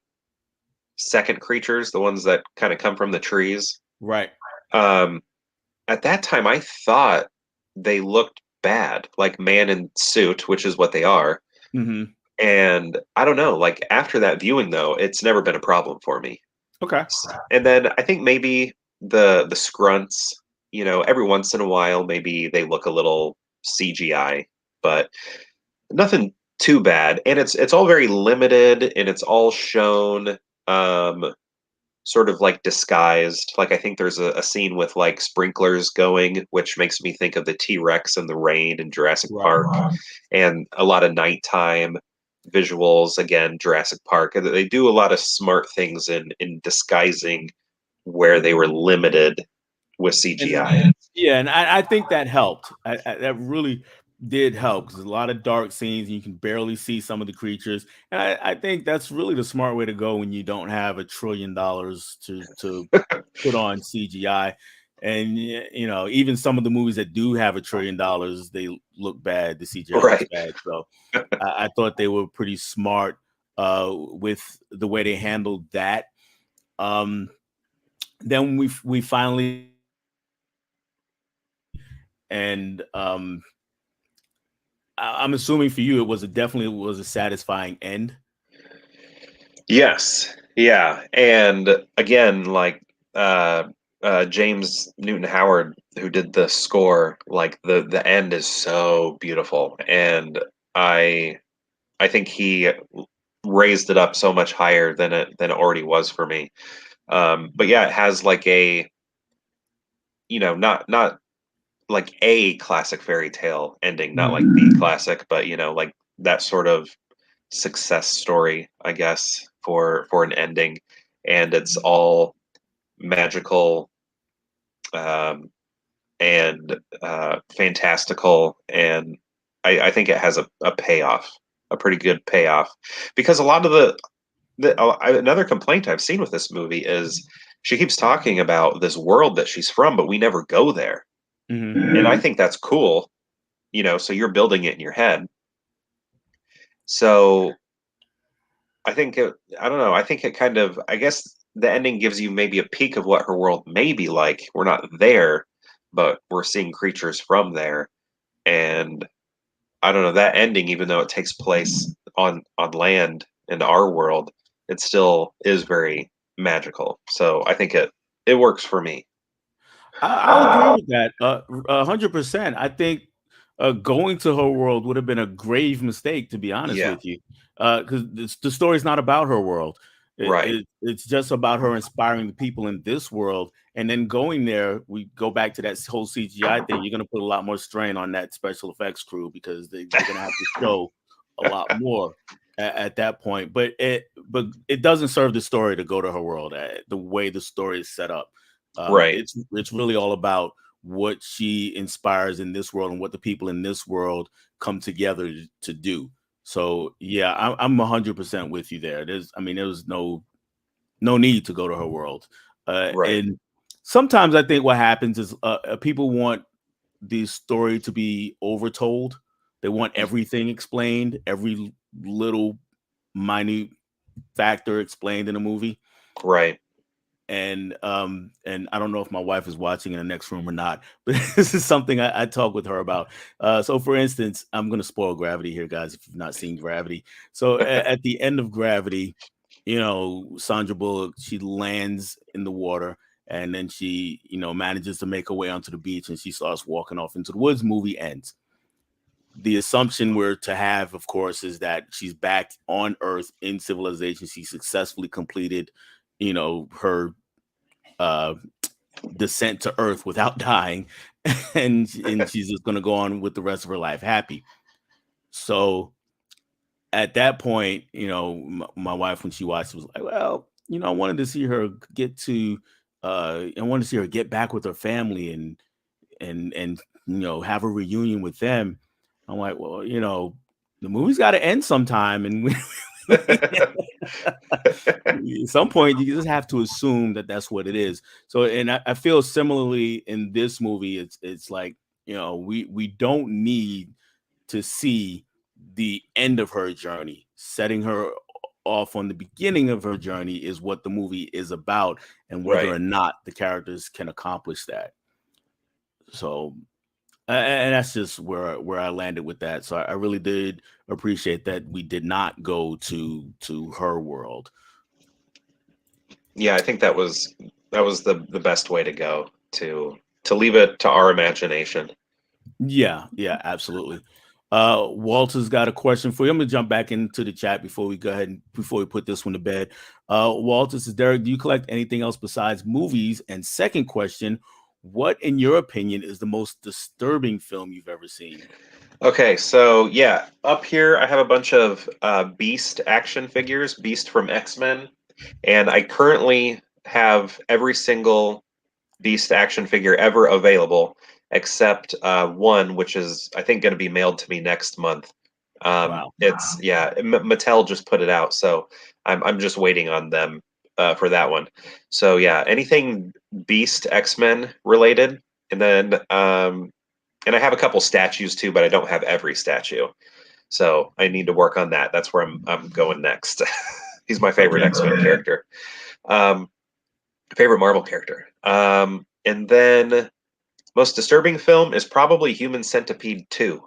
second creatures, the ones that kind of come from the trees, Right. um, at that time I thought they looked bad, like man in suit, which is what they are. Hmm. And I don't know, like after that viewing though, it's never been a problem for me. Okay. And then I think maybe the scrunts, every once in a while maybe they look a little CGI, but nothing too bad. And it's all very limited and it's all shown um sort of like disguised. Like I think there's a scene with like sprinklers going, which makes me think of the T-Rex and the rain in Jurassic Right. Park, and a lot of nighttime visuals, again, Jurassic Park. And they do a lot of smart things in disguising where they were limited with And CGI. yeah, and I think that helped. That really did help because a lot of dark scenes and you can barely see some of the creatures. And I think that's really the smart way to go when you don't have $1 trillion to put on CGI. And even some of the movies that do have $1 trillion, they look bad. The CGI looks Right. bad. So I thought they were pretty smart with the way they handled that. Um, then we finally and I'm assuming for you it was definitely was a satisfying end. Yes. Yeah. And again, like uh James Newton Howard, who did the score, like the end is so beautiful. And I I think he raised it up so much higher than it already was for me. But yeah, it has like a, not like a classic fairy tale ending, not like the classic, but like that sort of success story, I guess, for an ending. And it's all magical, and fantastical, and I think it has a payoff, a pretty good payoff, because a lot of another complaint I've seen with this movie is she keeps talking about this world that she's from, but we never go there, and I think that's cool, so you're building it in your head. So I think I don't know. I think it kind of. I guess the ending gives you maybe a peek of what her world may be like. We're not there, but we're seeing creatures from there, and I don't know that ending. Even though it takes place on land in our world, it still is very magical. So I think it works for me. I'll agree with that 100%. I think going to her world would have been a grave mistake, to be honest Yeah. with you, because the story's not about her world. Right. It's just about her inspiring the people in this world, and then going there, we go back to that whole CGI thing. You're going to put a lot more strain on that special effects crew because they're going to have to show a lot more at that point. But it doesn't serve the story to go to her world the way the story is set up. Right. It's really all about what she inspires in this world and what the people in this world come together to do. So yeah, I'm 100% with you there. There was no need to go to her world. Right. And sometimes I think what happens is people want the story to be overtold. They want everything explained, every little minute factor explained in a movie. Right. And I don't know if my wife is watching in the next room or not, but this is something I talk with her about. So for instance, I'm going to spoil Gravity here, guys, if you've not seen Gravity. So at the end of Gravity, Sandra Bullock, she lands in the water, and then she manages to make her way onto the beach, and she starts walking off into the woods. Movie ends. The assumption we're to have, of course, is that she's back on Earth in civilization. She successfully completed her descent to Earth without dying, and she's just going to go on with the rest of her life happy. So at that point, my wife, when she watched, was like, well, I wanted to see her I wanted to see her get back with her family and have a reunion with them. I'm like, well, the movie's got to end sometime, and at some point you just have to assume that that's what it is. So, and I feel similarly in this movie. It's like, we don't need to see the end of her journey. Setting her off on the beginning of her journey is what the movie is about, and whether Right. or not the characters can accomplish that. So, and that's just where I landed with that. So I really did appreciate that we did not go to her world. Yeah, I think that was the best way to go, to leave it to our imagination. Yeah, absolutely. Walter's got a question for you. I'm gonna jump back into the chat before we go ahead and before we put this one to bed. Walter says, Derek, do you collect anything else besides movies? And second question, what, in your opinion, is the most disturbing film you've ever seen? Okay, so yeah, up here I have a bunch of Beast action figures, Beast from X-Men, and I currently have every single Beast action figure ever available, except one, which is I think going to be mailed to me next month. Wow. It's Mattel just put it out, so I'm just waiting on them for that one. So yeah, anything Beast X-Men related, and then and I have a couple statues too, but I don't have every statue, so I need to work on that. That's where I'm going next. He's my favorite Okay. X-Men character. Um, Favorite Marvel character. And then most disturbing film is probably Human Centipede 2.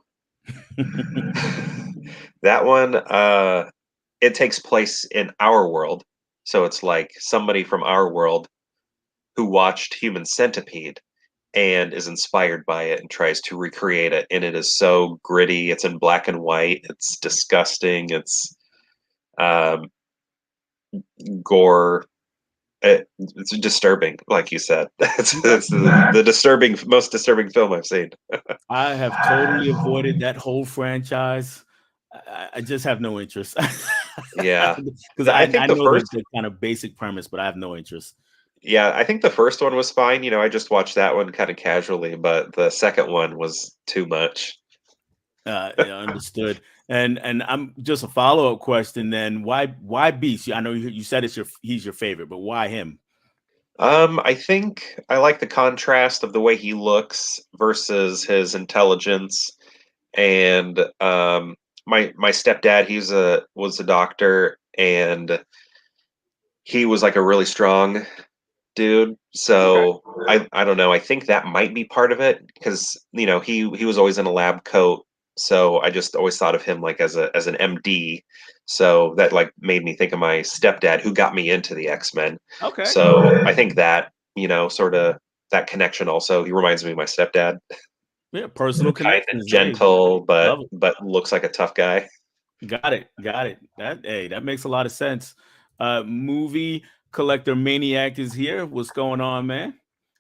That one, it takes place in our world. So it's like somebody from our world who watched Human Centipede and is inspired by it and tries to recreate it. And it is so gritty. It's in black and white. It's disgusting. It's um, gore. It's disturbing, like you said. It's the most disturbing film I've seen. I have totally avoided that whole franchise. I just have no interest Yeah, because I think I the know first the kind of basic premise, but I have no interest. Yeah, I think the first one was fine. You know, I just watched that one kind of casually, but the second one was too much. Yeah, understood. And I'm just a follow up question. Then why Beast? I know you said he's your favorite, but why him? I think I like the contrast of the way he looks versus his intelligence. And my stepdad, was a doctor, and he was like a really strong dude. Okay. So I don't know. I think that might be part of it because he was always in a lab coat. So I just always thought of him like as an MD. So that like made me think of my stepdad who got me into the X-Men. Okay. So I think that, sort of that connection also. He reminds me of my stepdad. Yeah, personal Kind of connections. Hey, gentle, love it. but looks like a tough guy. Got it. Got it. That makes a lot of sense. Movie collector maniac is here. What's going on, man?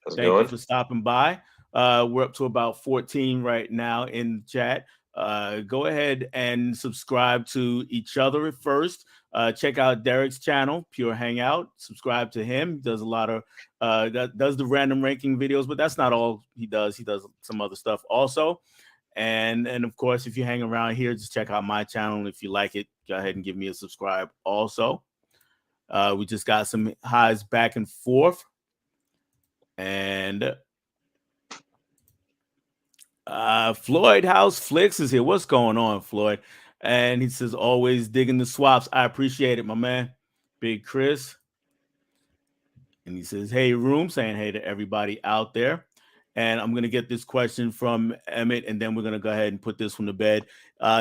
How's it Thank you going? for stopping by. We're up to about 14 right now in the chat. Go ahead and subscribe to each other at first. Check out Derek's channel, Pure Hangout. Subscribe to him. He does a lot of does the random ranking videos, but that's not all he does. He does some other stuff also. And of course, if you hang around here, just check out my channel. If you like it, go ahead and give me a subscribe also. We just got some highs back and forth. And Floyd House Flicks is here. What's going on, Floyd? And he says, always digging the swaps. I appreciate it, my man. Big Chris. And he says, hey, room, saying hey to everybody out there. And I'm going to get this question from Emmett, and then we're going to go ahead and put this one to bed.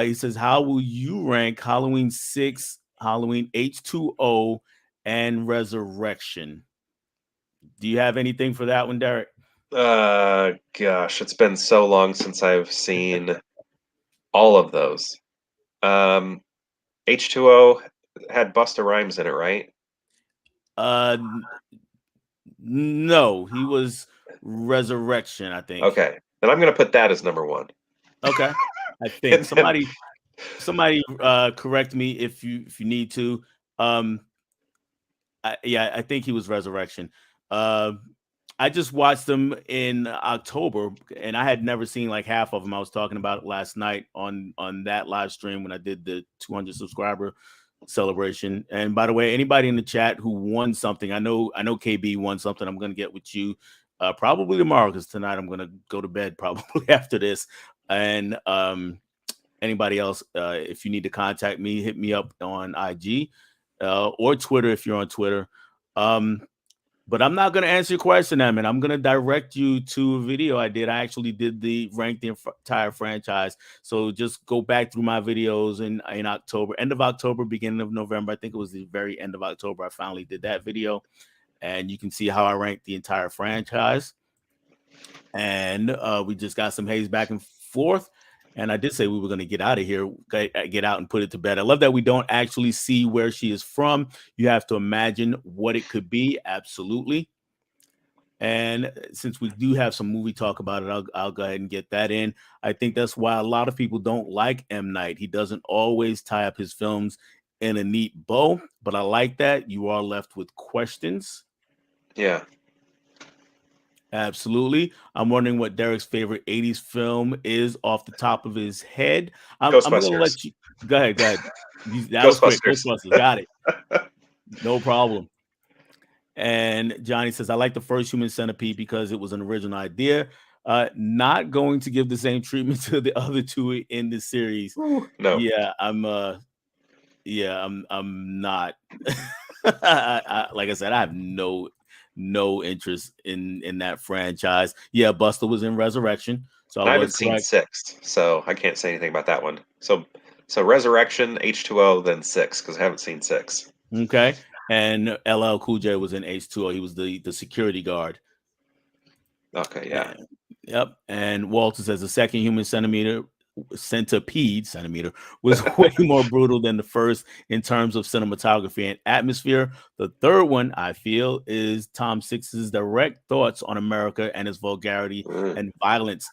He says, how will you rank Halloween 6, Halloween H2O, and Resurrection? Do you have anything for that one, Derek? Gosh, it's been so long since I've seen all of those. Um, H2O had Busta Rhymes in it, right? Uh, no, he was Resurrection, I think. Okay. Then I'm gonna put that as number one. Okay. I think And then somebody correct me if you need to. Um I think he was Resurrection. Uh I just watched them in October, and I had never seen like half of them. I was talking about it last night on that live stream when I did the 200 subscriber celebration. And by the way, anybody in the chat who won something, I know KB won something. I'm going to get with you probably tomorrow, because tonight I'm going to go to bed probably after this. And anybody else, if you need to contact me, hit me up on IG or Twitter if you're on Twitter. But I'm not going to answer your question, Emin. I'm going to direct you to a video I did. I actually did rank the entire franchise. So just go back through my videos in October, end of October, beginning of November. I think it was the very end of October I finally did that video. And you can see how I ranked the entire franchise. And we just got some haze back and forth. And I did say we were going to get out of here, get out and put it to bed. I love that we don't actually see where she is from. You have to imagine what it could be. Absolutely. And since we do have some movie talk about it, I'll go ahead and get that in. I think that's why a lot of people don't like M. Night. He doesn't always tie up his films in a neat bow, but I like that. You are left with questions. yeah. Absolutely. I'm wondering what Derek's favorite 80s film is off the top of his head. I'm going to Ghostbusters. let you go ahead. Go ahead. That was quick. Ghostbusters. Ghostbusters. Got it. No problem. And Johnny says, I like the first Human Centipede because it was an original idea. Not going to give the same treatment to the other two in the series. Ooh, no. Yeah, I'm not. Like I said, I have no interest in that franchise. Yeah, Buster was in Resurrection, so I I haven't was seen correct. 6, so I can't say anything about that one. So Resurrection, H2O, then 6, because I haven't seen 6. Okay, and LL Cool J was in H2O. He was the security guard. Okay, yeah. Yep. And Walter says the second Human Centipede was way more brutal than the first in terms of cinematography and atmosphere. The third one, I feel, is Tom Six's direct thoughts on America and its vulgarity Mm. and violence.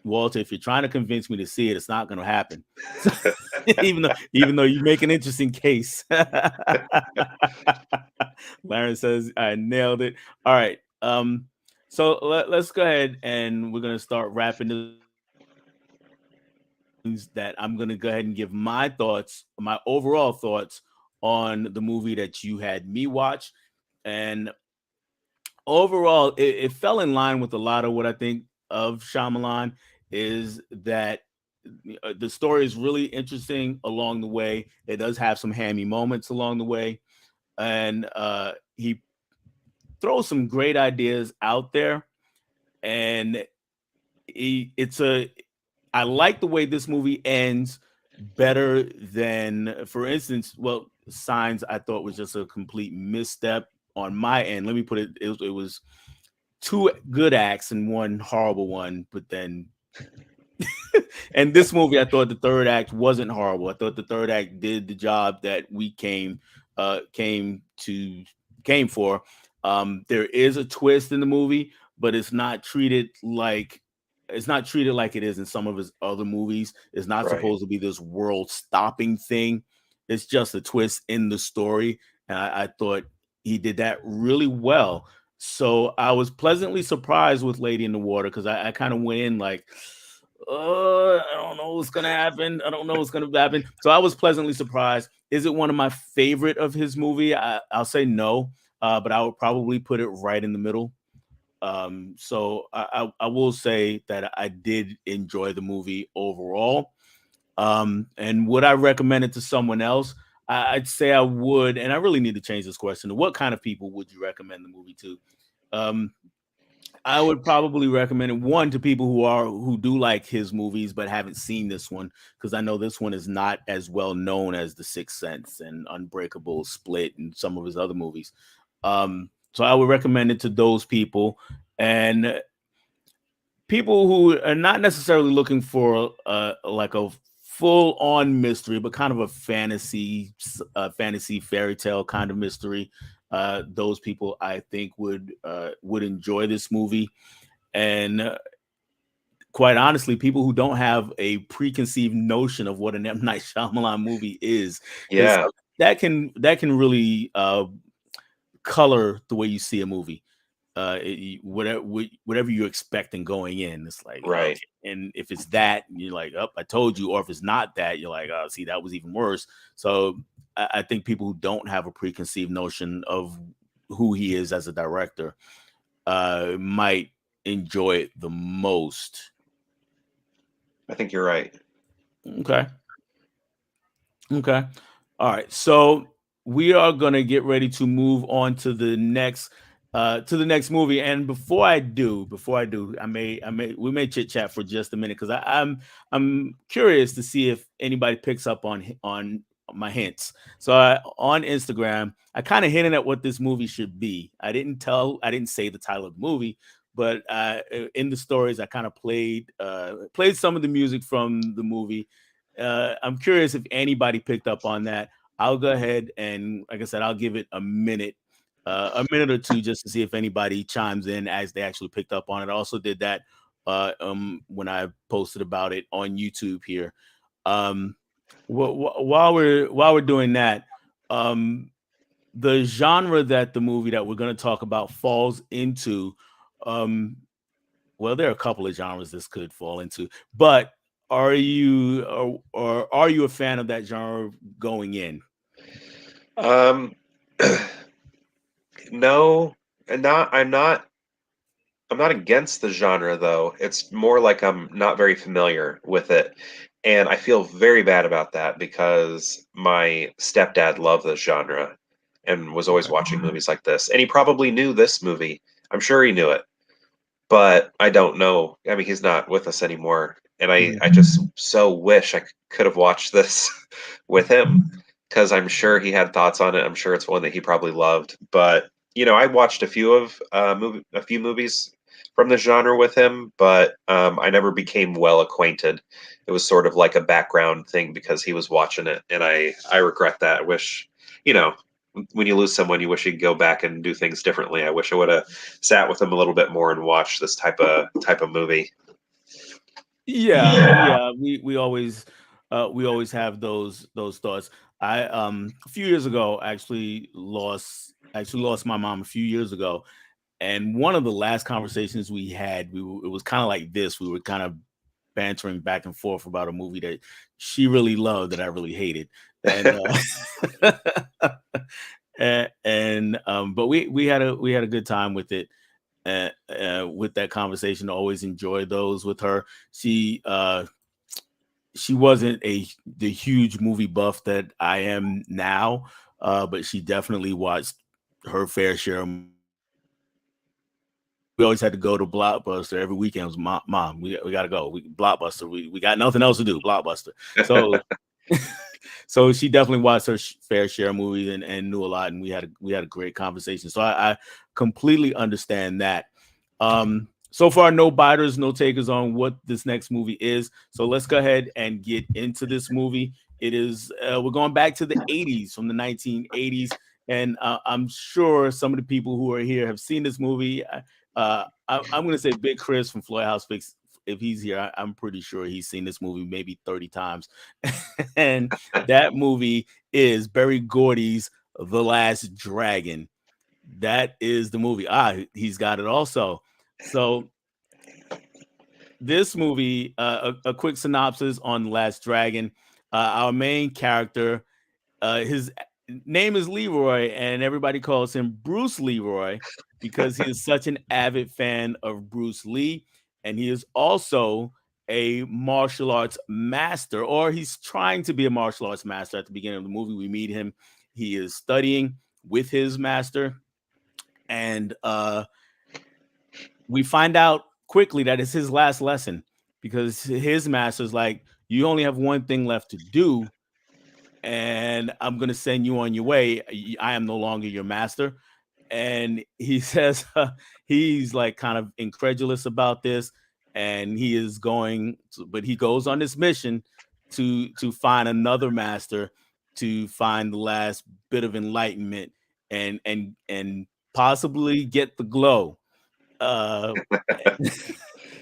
Walter, if you're trying to convince me to see it, it's not going to happen. So, even though you make an interesting case. Laren says I nailed it. All right. So let's go ahead and we're going to start wrapping this that I'm going to go ahead and give my thoughts, my overall thoughts on the movie that you had me watch. And overall, it fell in line with a lot of what I think of Shyamalan is that the story is really interesting along the way. It does have some hammy moments along the way. And he throws some great ideas out there. And it's a I like the way this movie ends better than, for instance, well, Signs I thought was just a complete misstep on my end. Let me put it was two good acts and one horrible one, but then and this movie, I thought the third act wasn't horrible. I thought the third act did the job that we came to came for. There is a twist in the movie, but it's not treated like it is in some of his other movies. It's not Right. supposed to be this world stopping thing. It's just a twist in the story, and I thought he did that really well. So I was pleasantly surprised with Lady in the Water because I kind of went in like, I don't know what's gonna happen. I don't know what's gonna happen. So I was pleasantly surprised. Is it one of my favorite of his movie? I'll say no, but I would probably put it right in the middle. So I will say that I did enjoy the movie overall. And would I recommend it to someone else? I'd say I would, and I really need to change this question. What kind of people would you recommend the movie to? Um, I would probably recommend it one to people who do like his movies but haven't seen this one because I know this one is not as well known as The Sixth Sense and Unbreakable, Split, and some of his other movies. So I would recommend it to those people and people who are not necessarily looking for like a full on mystery, but kind of a fantasy fairy tale kind of mystery. Those people I think would enjoy this movie and quite honestly, people who don't have a preconceived notion of what an M Night Shyamalan movie is, because Yeah. that can really color the way you see a movie. Whatever you're expecting going in, it's like Right. okay, and if it's that, you're like, "Oh, I told you," or if it's not that, you're like, "Oh, see, that was even worse." So I think people who don't have a preconceived notion of who he is as a director might enjoy it the most. I think you're right. Okay. Okay. All right. So we are gonna get ready to move on to the next movie. And before I do, we may chit chat for just a minute because I'm curious to see if anybody picks up on my hints. So on Instagram, I kind of hinted at what this movie should be. I didn't say the title of the movie, but in the stories, I kind of played some of the music from the movie. I'm curious if anybody picked up on that. I'll go ahead and, like I said, I'll give it a minute or two, just to see if anybody chimes in as they actually picked up on it. I also did that when I posted about it on YouTube here. Um, while we're doing that, um, the genre that the movie that we're going to talk about falls into, um, well, there are a couple of genres this could fall into, but or are you a fan of that genre going in? Um, no, and not. I'm not. I'm not against the genre though. It's more like I'm not very familiar with it. And I feel very bad about that because my stepdad loved this genre and was always Okay. watching movies like this. And he probably knew this movie. I'm sure he knew it, but I don't know. I mean, he's not with us anymore. And I Mhm. just so wish I could have watched this with him because I'm sure he had thoughts on it. I'm sure it's one that he probably loved. But I watched a few movies from the genre with him, but I never became well acquainted. It was sort of like a background thing because he was watching it, and I regret that. I wish, you know, when you lose someone, you wish you could go back and do things differently. I wish I would have sat with him a little bit more and watched this type of movie. Yeah. We always have those thoughts. I a few years ago actually lost my mom a few years ago, and one of the last conversations we had, it was kind of like this. We were kind of bantering back and forth about a movie that she really loved that I really hated, and but we had a good time with it. With that conversation, always enjoy those with her. She wasn't the huge movie buff that I am now, but she definitely watched her fair share. We always had to go to Blockbuster every weekend. It was mom, we got to go. Blockbuster. We got nothing else to do. Blockbuster. So so she definitely watched her fair share of movies and knew a lot, and we had a great conversation. So I completely understand that. So far, no biters, no takers on what this next movie is. So let's go ahead and get into this movie. It is we're going back to the 80s, from the 1980s, and I'm sure some of the people who are here have seen this movie. I'm going to say Big Chris from Floyd House Fix. If he's here, I'm pretty sure he's seen this movie maybe 30 times. And that movie is Berry Gordy's The Last Dragon. That is the movie. He's got it also. So this movie, a quick synopsis on The Last Dragon. Our main character, his name is Leroy, and everybody calls him Bruce Leroy because he is such an avid fan of Bruce Lee, and he is also a martial arts master, or he's trying to be a martial arts master. At the beginning of the movie, we meet him. He is studying with his master, and we find out quickly that it's his last lesson, because his master's like, you only have one thing left to do, and I'm going to send you on your way. I am no longer your master. And he says he's like kind of incredulous about this, and he is going to, but he goes on this mission to find another master, to find the last bit of enlightenment, and possibly get the glow. uh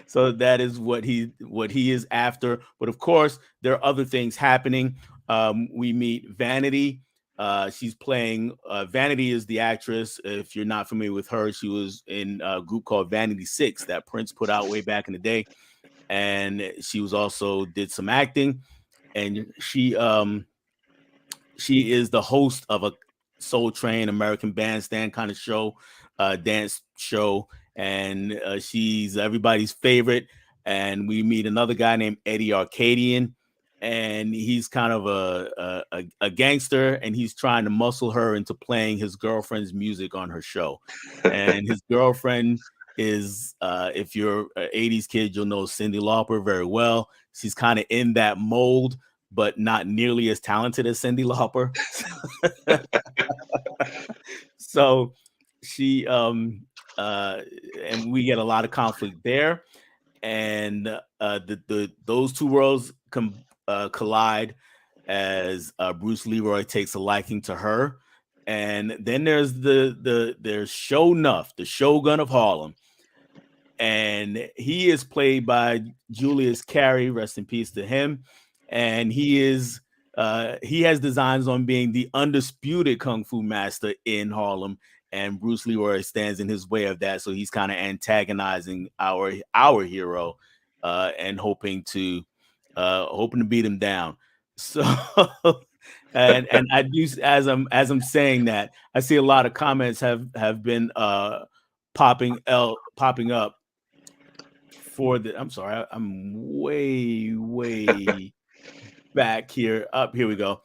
so that is what he is after. But of course, there are other things happening. We meet Vanity. She's playing Vanity is the actress. If you're not familiar with her, she was in a group called Vanity Six that Prince put out way back in the day, and she was also did some acting. And she is the host of a Soul Train American Bandstand kind of show, dance show, and she's everybody's favorite. And we meet another guy named Eddie Arcadian, and he's kind of a gangster, and he's trying to muscle her into playing his girlfriend's music on her show. And his girlfriend is, if you're an 80s kid, you'll know Cyndi Lauper very well. She's kind of in that mold, but not nearly as talented as Cyndi Lauper. So she and we get a lot of conflict there, and the those two worlds collide as Bruce Leroy takes a liking to her. And then there's there's Shonuff, the Shogun of Harlem, and he is played by Julius Carey. Rest in peace to him. And he has designs on being the undisputed kung fu master in Harlem, and Bruce Leroy stands in his way of that. So he's kind of antagonizing our hero, and hoping to beat him down. So and I do, as I'm saying that, I see a lot of comments have been popping up for the. I'm sorry, I'm way back here. Up here we go.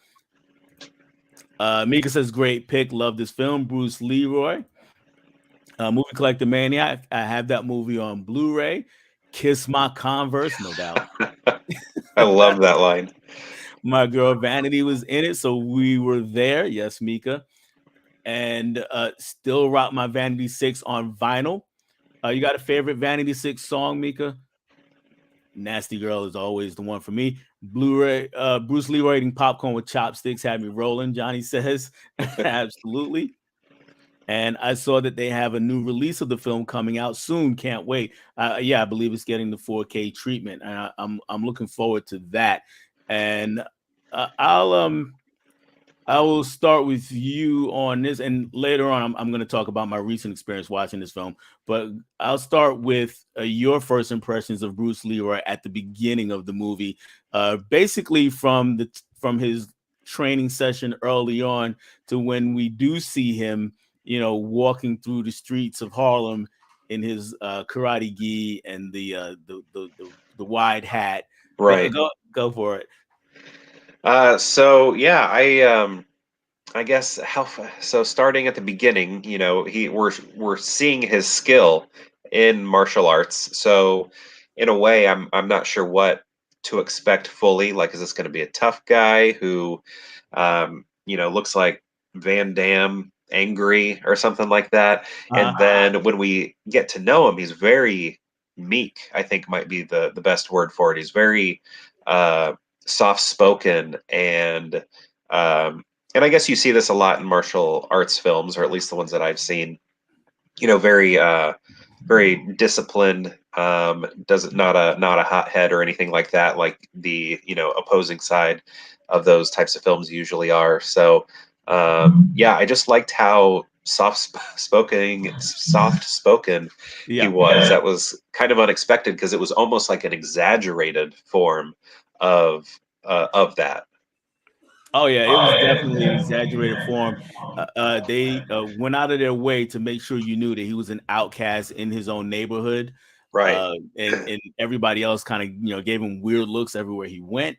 Mika says, great pick. Love this film. Bruce Leroy, movie collector maniac. I have that movie on Blu-ray. Kiss my Converse, no doubt. I love that line. My girl Vanity was in it, so we were there. Yes, Mika. And still rock my Vanity 6 on vinyl. You got a favorite Vanity 6 song, Mika? Nasty Girl is always the one for me. Blu-ray, Bruce Leroy eating popcorn with chopsticks had me rolling, Johnny says. Absolutely. and I saw that they have a new release of the film coming out soon. Can't wait. Yeah, I believe it's getting the 4K treatment, and I'm looking forward to that. And I will start with you on this, and later on, I'm going to talk about my recent experience watching this film. But I'll start with your first impressions of Bruce Leroy at the beginning of the movie, basically from his training session early on to when we do see him, walking through the streets of Harlem in his karate gi and the wide hat. Go Right. go go for it. So yeah, I guess so starting at the beginning, we're seeing his skill in martial arts. So in a way, I'm not sure what to expect fully. Like, is this going to be a tough guy who, looks like Van Damme angry or something like that? And Uh-huh. then when we get to know him, he's very meek. I think might be the best word for it. He's very soft spoken um, and I guess you see this a lot in martial arts films, or at least the ones that I've seen. Very disciplined. Doesn't not a hothead or anything like that, like the opposing side of those types of films usually are. So yeah, I just liked how soft spoken he Yeah. was. That was kind of unexpected because it was almost like an exaggerated form of of that. Oh yeah, it was definitely an exaggerated form. They went out of their way to make sure you knew that he was an outcast in his own neighborhood, Right. and everybody else kind of gave him weird looks everywhere he went,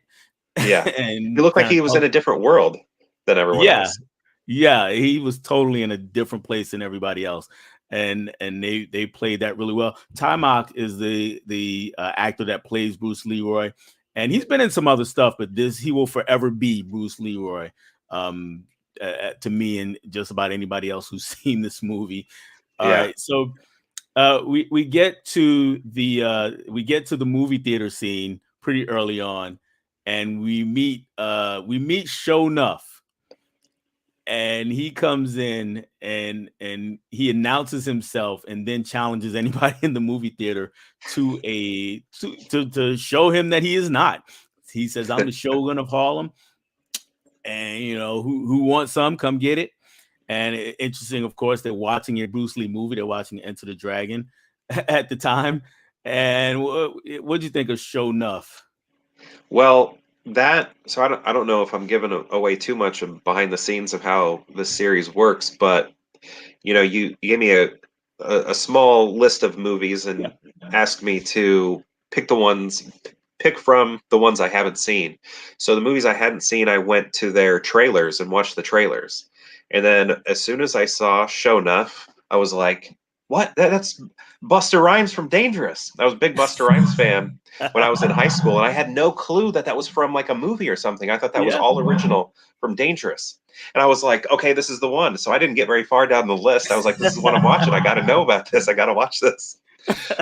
Yeah. He and looked like kind of he was in a different world than everyone yeah, else. yeah, he was totally in a different place than everybody else, and they played that really well. Taimak is the actor that plays Bruce Leroy, and he's been in some other stuff, but this he will forever be Bruce Leroy. Um, to me and just about anybody else who's seen this movie. All Yeah. right, so we get to the movie theater scene pretty early on, and we meet Show Nuff, and he comes in and he announces himself and then challenges anybody in the movie theater to show him that he is not. He says, "I'm the Shogun of Harlem, and who wants some, come get it." And interesting, of course, they're watching a Bruce Lee movie. They're watching Enter the Dragon at the time. And what do you think of Show Nuff? Well, I don't know if I'm giving away too much of behind the scenes of how this series works, but you gave me a small list of movies Yeah. and asked me to pick the ones pick from the ones I haven't seen. So the movies I hadn't seen, I went to their trailers and watched the trailers. And then as soon as I saw Show Enough, I was like, "What? That's Buster Rhymes from Dangerous." I was a big Buster Rhymes fan when I was in high school, and I had no clue that that was from like a movie or something. I thought that was Yeah. all original from Dangerous. And I was like, okay, this is the one. So I didn't get very far down the list. I was like, this is what I'm watching. I got to know about this. I got to watch this.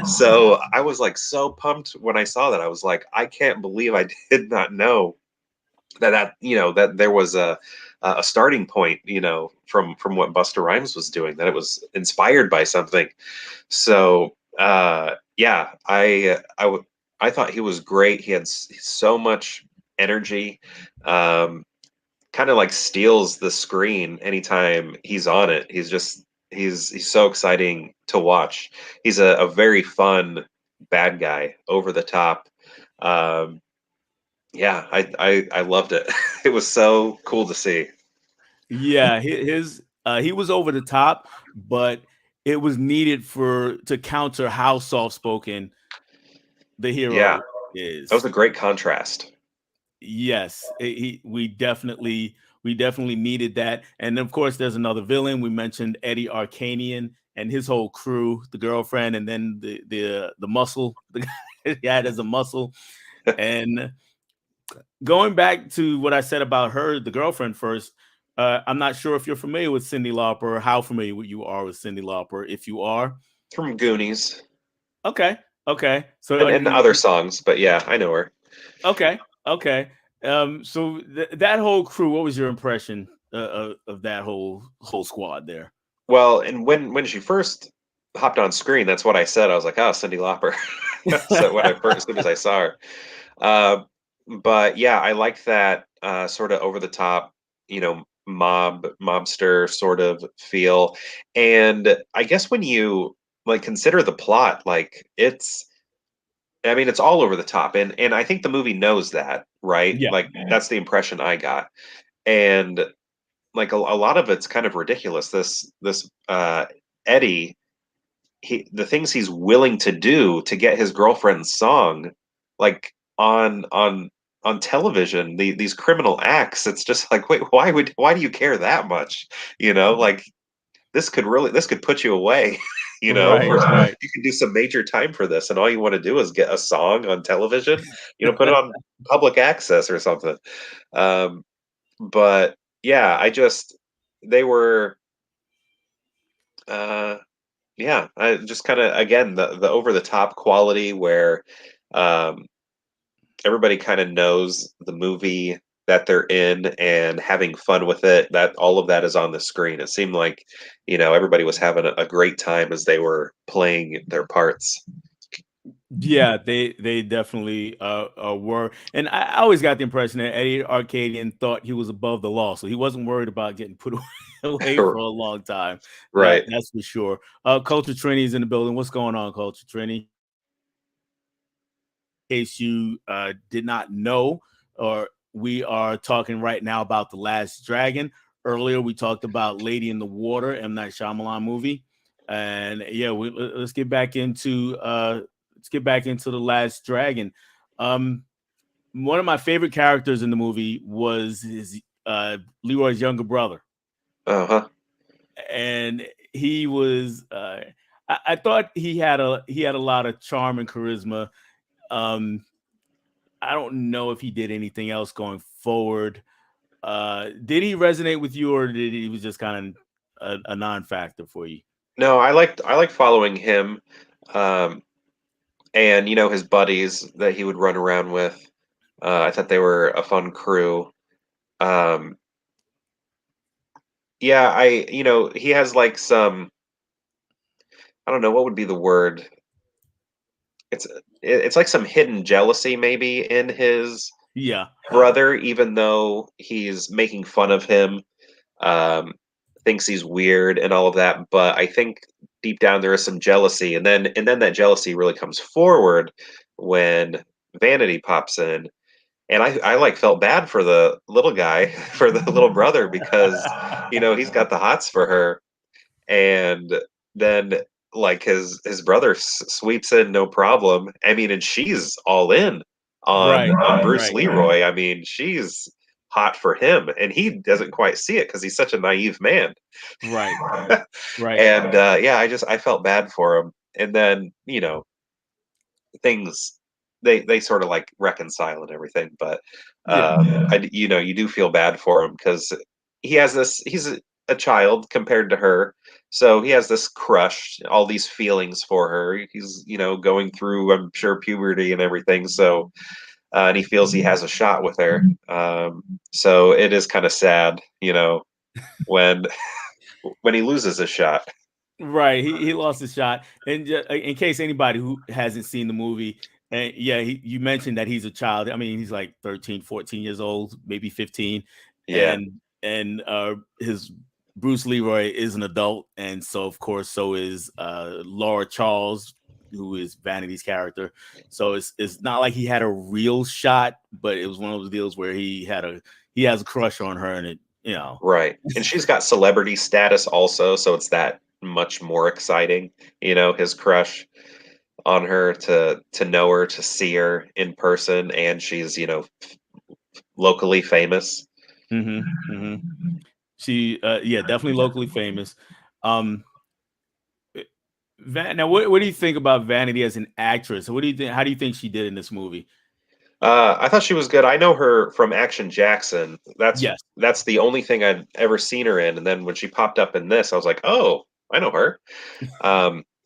So I was like so pumped when I saw that. I was like, I can't believe I did not know that there was a starting point, from what Buster Rhymes was doing, that it was inspired by something. So yeah, I thought he was great. He had so much energy. Um, Kind of like steals the screen anytime he's on it. He's so exciting to watch. He's a very fun bad guy, over the top. Um, yeah, I loved it. It was so cool to see. Yeah, he was over the top, but it was needed for to counter how soft spoken the Yeah, hero that was is. a great contrast. Yes, we definitely needed that. And of course, there's another villain. We mentioned Eddie Arcanian and his whole crew, the girlfriend, and then the muscle, the guy he had as a muscle. And going back to what I said about her, the girlfriend first. I'm not sure if you're familiar with Cyndi Lauper or how familiar you are with Cyndi Lauper. If you are, From Goonies okay, okay. So and other songs, but yeah, I know her. okay, okay. So that whole crew, what was your impression of that whole squad there? Well, and when she first hopped on screen, that's what I said. I was like, "Oh, Cyndi Lauper." So when I first, as soon as I saw her, uh, but yeah, I like that sort of over the top, mobster sort of feel. And I guess when you like consider the plot, like I mean, it's all over the top, and I think the movie knows that, right? Yeah. Like that's the impression I got, and like a lot of it's kind of ridiculous. This Eddie, the things he's willing to do to get his girlfriend's song, like on television, these criminal acts. It's just like, wait, why do you care that much? Like this could put you away. Right, For right. you can do some major time for this, and all you want to do is get a song on television. Put it on public access or something. Um, but yeah, they were uh yeah, I just kind of again the over the top quality where um everybody kind of knows the movie that they're in and having fun with it. That all of that is on the screen. It seemed like, everybody was having a great time as they were playing their parts. Yeah, they definitely were, and I always got the impression that Eddie Arcadian thought he was above the law, so he wasn't worried about getting put away for a long time. Right. That's for sure. Culture Trini is in the building. What's going on, Culture Trini? In case you did not know, or we are talking right now about The Last Dragon. Earlier, we talked about Lady in the Water, M. Night Shyamalan movie, and yeah, let's get back into The Last Dragon. Um, One of my favorite characters in the movie was his Leroy's younger brother, Uh-huh. and he was. I thought he had a lot of charm and charisma. Um, I don't know if he did anything else going forward. Did he resonate with you, or did he was just kind of a non-factor for you? No, I like following him, um and his buddies that he would run around with. I thought they were a fun crew. um yeah, he has like some, I don't know what would be the word. It's it's like some hidden jealousy maybe in his Yeah, brother, even though he's making fun of him, um, thinks he's weird and all of that. But I think deep down there is some jealousy, and then that jealousy really comes forward when Vanity pops in. And I like felt bad for the little guy, for the little brother, because he's got the hots for her, and then like his brother sweeps in no problem. I mean, and she's all in on right, Bruce right, Leroy. I mean, she's hot for him, and he doesn't quite see it because he's such a naive man. right, right. And yeah, I felt bad for him. And then things, they sort of like reconcile and everything, but Yeah, you do feel bad for him because he's a child compared to her, so he has this crush, all these feelings for her. He's going through, I'm sure, puberty and everything, so and he feels he has a shot with her. So it is kind of sad, when when he loses a shot. right. He lost his shot. And in case anybody who hasn't seen the movie, and yeah, you mentioned that he's a child. I mean, he's like 13, 14 years old, maybe 15, Yeah. and his Bruce Leroy is an adult, and so of course so is Laura Charles, who is Vanity's character. So it's not like he had a real shot, but it was one of those deals where he has a crush on her, and it. Right. And she's got celebrity status also, so it's that much more exciting, his crush on her, to know her, to see her in person, and she's, locally famous. Hmm, hmm. She, yeah, definitely locally famous. Um, now, what do you think about Vanity as an actress? What do you think? How do you think she did in this movie? I thought she was good. I know her from Action Jackson. Yes. That's the only thing I'd ever seen her in, and then when she popped up in this, I was like, "Oh, I know her."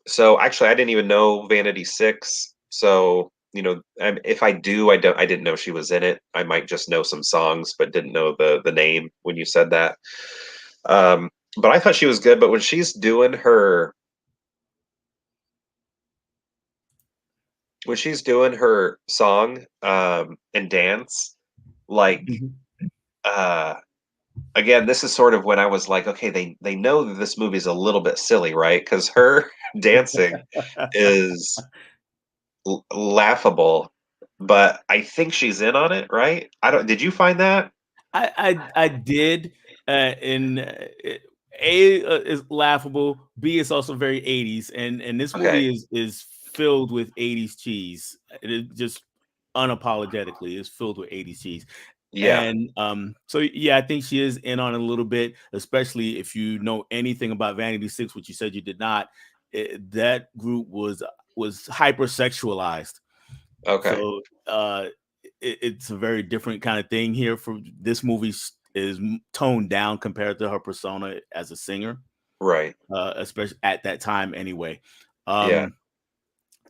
So actually, I didn't even know Vanity Six. So if I do, I didn't know she was in it. I might just know some songs, but didn't know the name when you said that. but I thought she was good. But when she's doing her song and dance, like Mhm. uh again, this is sort of when I was like, okay, they know that this movie is a little bit silly, right? Because her dancing is laughable, but I think she's in on it, right? I don't. Did you find that? I did, and A is laughable. B is also very 80s, and this Okay. movie is filled with 80s cheese. It is just unapologetically is filled with 80s cheese. Yeah. And so yeah, I think she is in on it a little bit, especially if you know anything about Vanity Six, which you said you did not. That group was hypersexualized. Okay. So it's a very different kind of thing here. For this movie is toned down compared to her persona as a singer, Right. especially at that time anyway. Yeah. Um,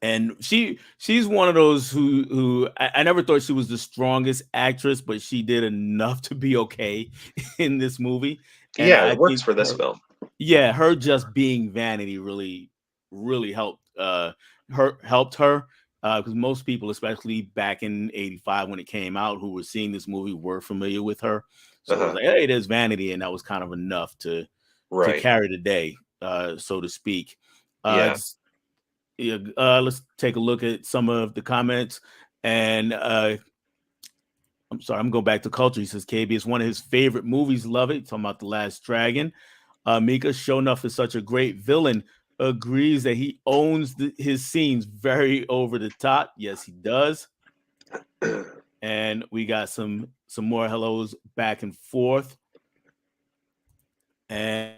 and she's one of those who I never thought she was the strongest actress, but she did enough to be okay in this movie. And Yeah. I It works think for this her, film. yeah, her just being Vanity really helped her because most people, especially back in '85 when it came out, who were seeing this movie were familiar with her. So it was Uh-huh. like, hey, there's Vanity, and that was kind of enough to Right. carry the day, so to speak. Yeah. Just, yeah, let's take a look at some of the comments. And I'm sorry, I'm going back to culture. He says KB is one of his favorite movies. Love it. Talking about The Last Dragon. Mika Shonuff is such a great villain. Agrees that he owns his scenes very over the top. Yes, he does. And we got some more hellos back and forth. And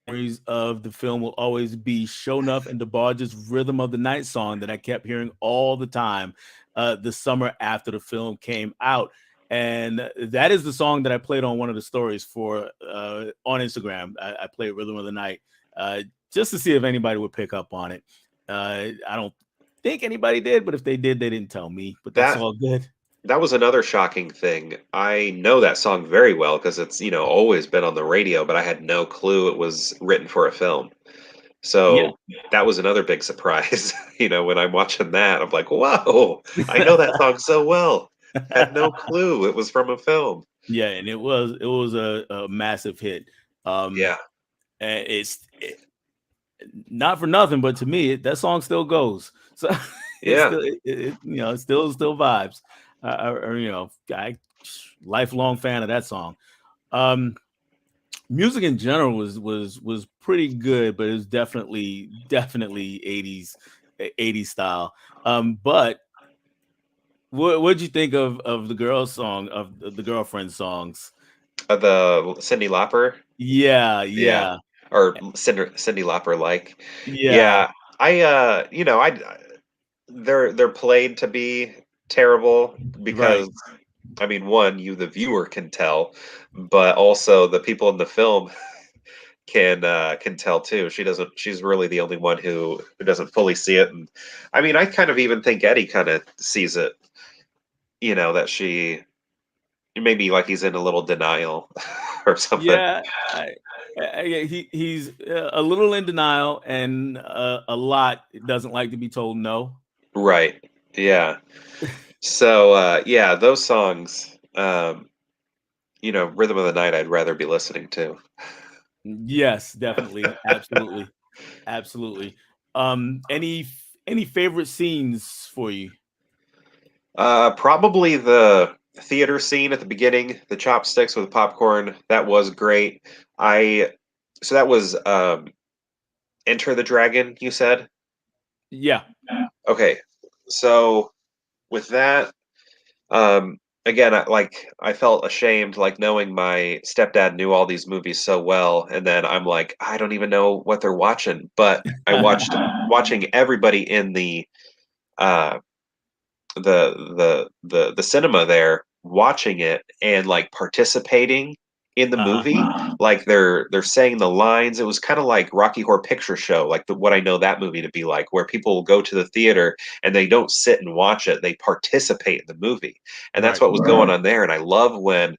memories of the film will always be Shonuff and DeBarge's Rhythm of the Night song that I kept hearing all the time the summer after the film came out. And that is the song that I played on one of the stories for on Instagram. I played Rhythm of the Night uh, just to see if anybody would pick up on it. I don't think anybody did, but if they did, they didn't tell me. But that's That all good. that was another shocking thing. I know that song very well because it's, always been on the radio, but I had no clue it was written for a film. Yeah. So that was another big surprise. When I'm watching that, I'm like, whoa, I know that song so well. Had no clue it was from a film. Yeah, and it was a massive hit. Um, Yeah. and not for nothing, but to me, that song still goes. So it's Yeah. still, it still vibes. I lifelong fan of that song. Um, Music in general was pretty good, but it was definitely 80s style. But what'd you think of the girl song of the girlfriend songs? The Cyndi Lauper. Yeah, Yeah. yeah, Or Cyndi Lauper like. yeah, Yeah. They're played to be terrible right. because I mean, one, you the viewer can tell, but also the people in the film can tell too. She's really the only one who doesn't fully see it. And I mean, I kind of even think Eddie kind of sees it, that she maybe like he's in a little denial or something. Yeah, he's a little in denial, and a lot doesn't like to be told no. Right. Yeah. So yeah, those songs, Rhythm of the Night I'd rather be listening to. Yes, definitely, absolutely. Any favorite scenes for you? Probably the theater scene at the beginning, the chopsticks with popcorn. That was great. I so that was Enter the Dragon, you said? Yeah, Okay. So with that, again, I felt ashamed, like knowing my stepdad knew all these movies so well, and then I'm like, I don't even know what they're watching. But I watching everybody in uh the cinema there watching it and like participating in the uh-huh. movie, like they're saying the lines. It was kind of like Rocky Horror Picture Show, like what I know that movie to be like, where people will go to the theater and they don't sit and watch it, they participate in the movie. And that's Right. what was going on there. And I love when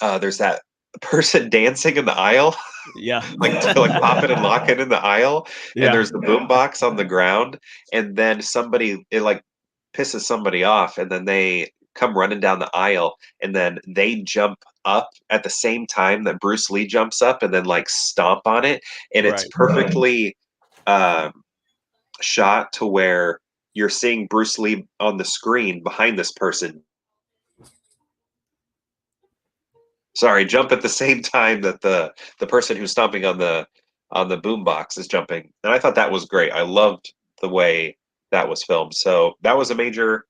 there's that person dancing in the aisle, Yeah. like to like pop it and lock it in the aisle, and Yeah. there's the boombox on the ground, and then it like pisses somebody off, and then they come running down the aisle, and then they jump up at the same time that Bruce Lee jumps up, and then like stomp on it, and it's Right. perfectly shot to where you're seeing Bruce Lee on the screen behind this person. Sorry, jump at the same time that the person who's stomping on the boombox is jumping, and I thought that was great. I loved the way that was filmed. So that was a major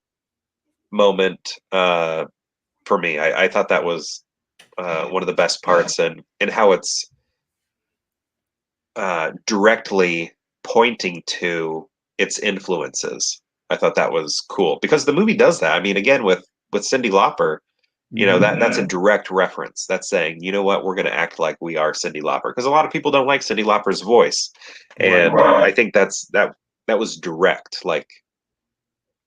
moment for me. I thought that was one of the best parts, and how it's directly pointing to its influences. I thought that was cool because the movie does that. I mean, again with Cyndi Lauper, you know, that's a direct reference. That's saying, you know what, we're going to act like we are Cyndi Lauper, because a lot of people don't like Cyndi Lauper's voice, Right. and I think that was direct, like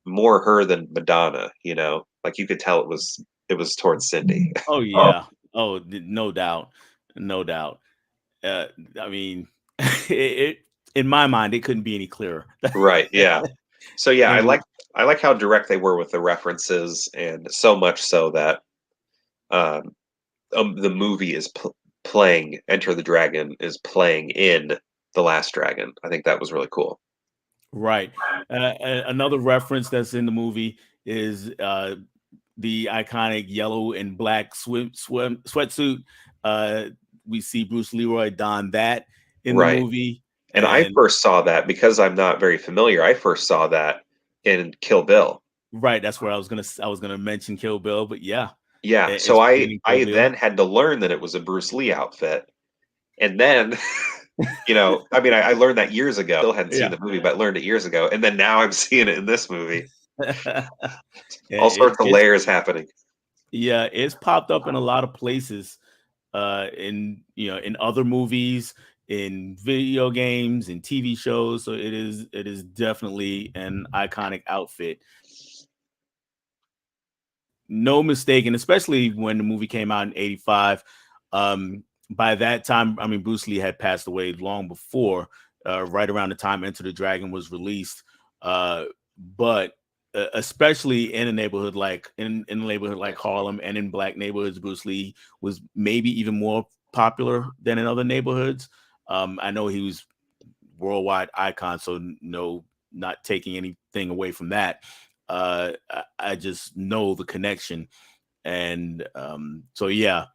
more her than Madonna. You know, like you could tell it was towards Cyndi. Oh yeah. Oh, no doubt. No doubt. Uh, I mean, it in my mind, it couldn't be any clearer. Right? Yeah. So yeah, And I like how direct they were with the references, and so much so that um, the movie is playing Enter the Dragon is playing in The Last Dragon. I think that was really cool. right. Another reference that's in the movie is the iconic yellow and black sweatsuit. Uh, we see Bruce Leroy don that in the Right. movie, And I and first saw that, because I'm not very familiar. I first saw that in Kill Bill. right, that's where I was gonna mention Kill Bill, but yeah, Yeah. So it's playing in Kill I Bill. then had to learn that it was a Bruce Lee outfit, and then you know, I mean, I learned that years ago. Still hadn't seen Yeah. the movie, but learned it years ago, and then now I'm seeing it in this movie. Yeah, All sorts of it's layers happening. yeah, it's popped up in a lot of places, in in other movies, in video games, in TV shows. So it is definitely an iconic outfit. No mistake, and especially when the movie came out in '85. By that time, I mean Bruce Lee had passed away long before, right around the time Enter the Dragon was released. But especially in a neighborhood like in a neighborhood like Harlem and in black neighborhoods, Bruce Lee was maybe even more popular than in other neighborhoods. I know he was worldwide icon, so no, not taking anything away from that. I just know the connection, and so yeah,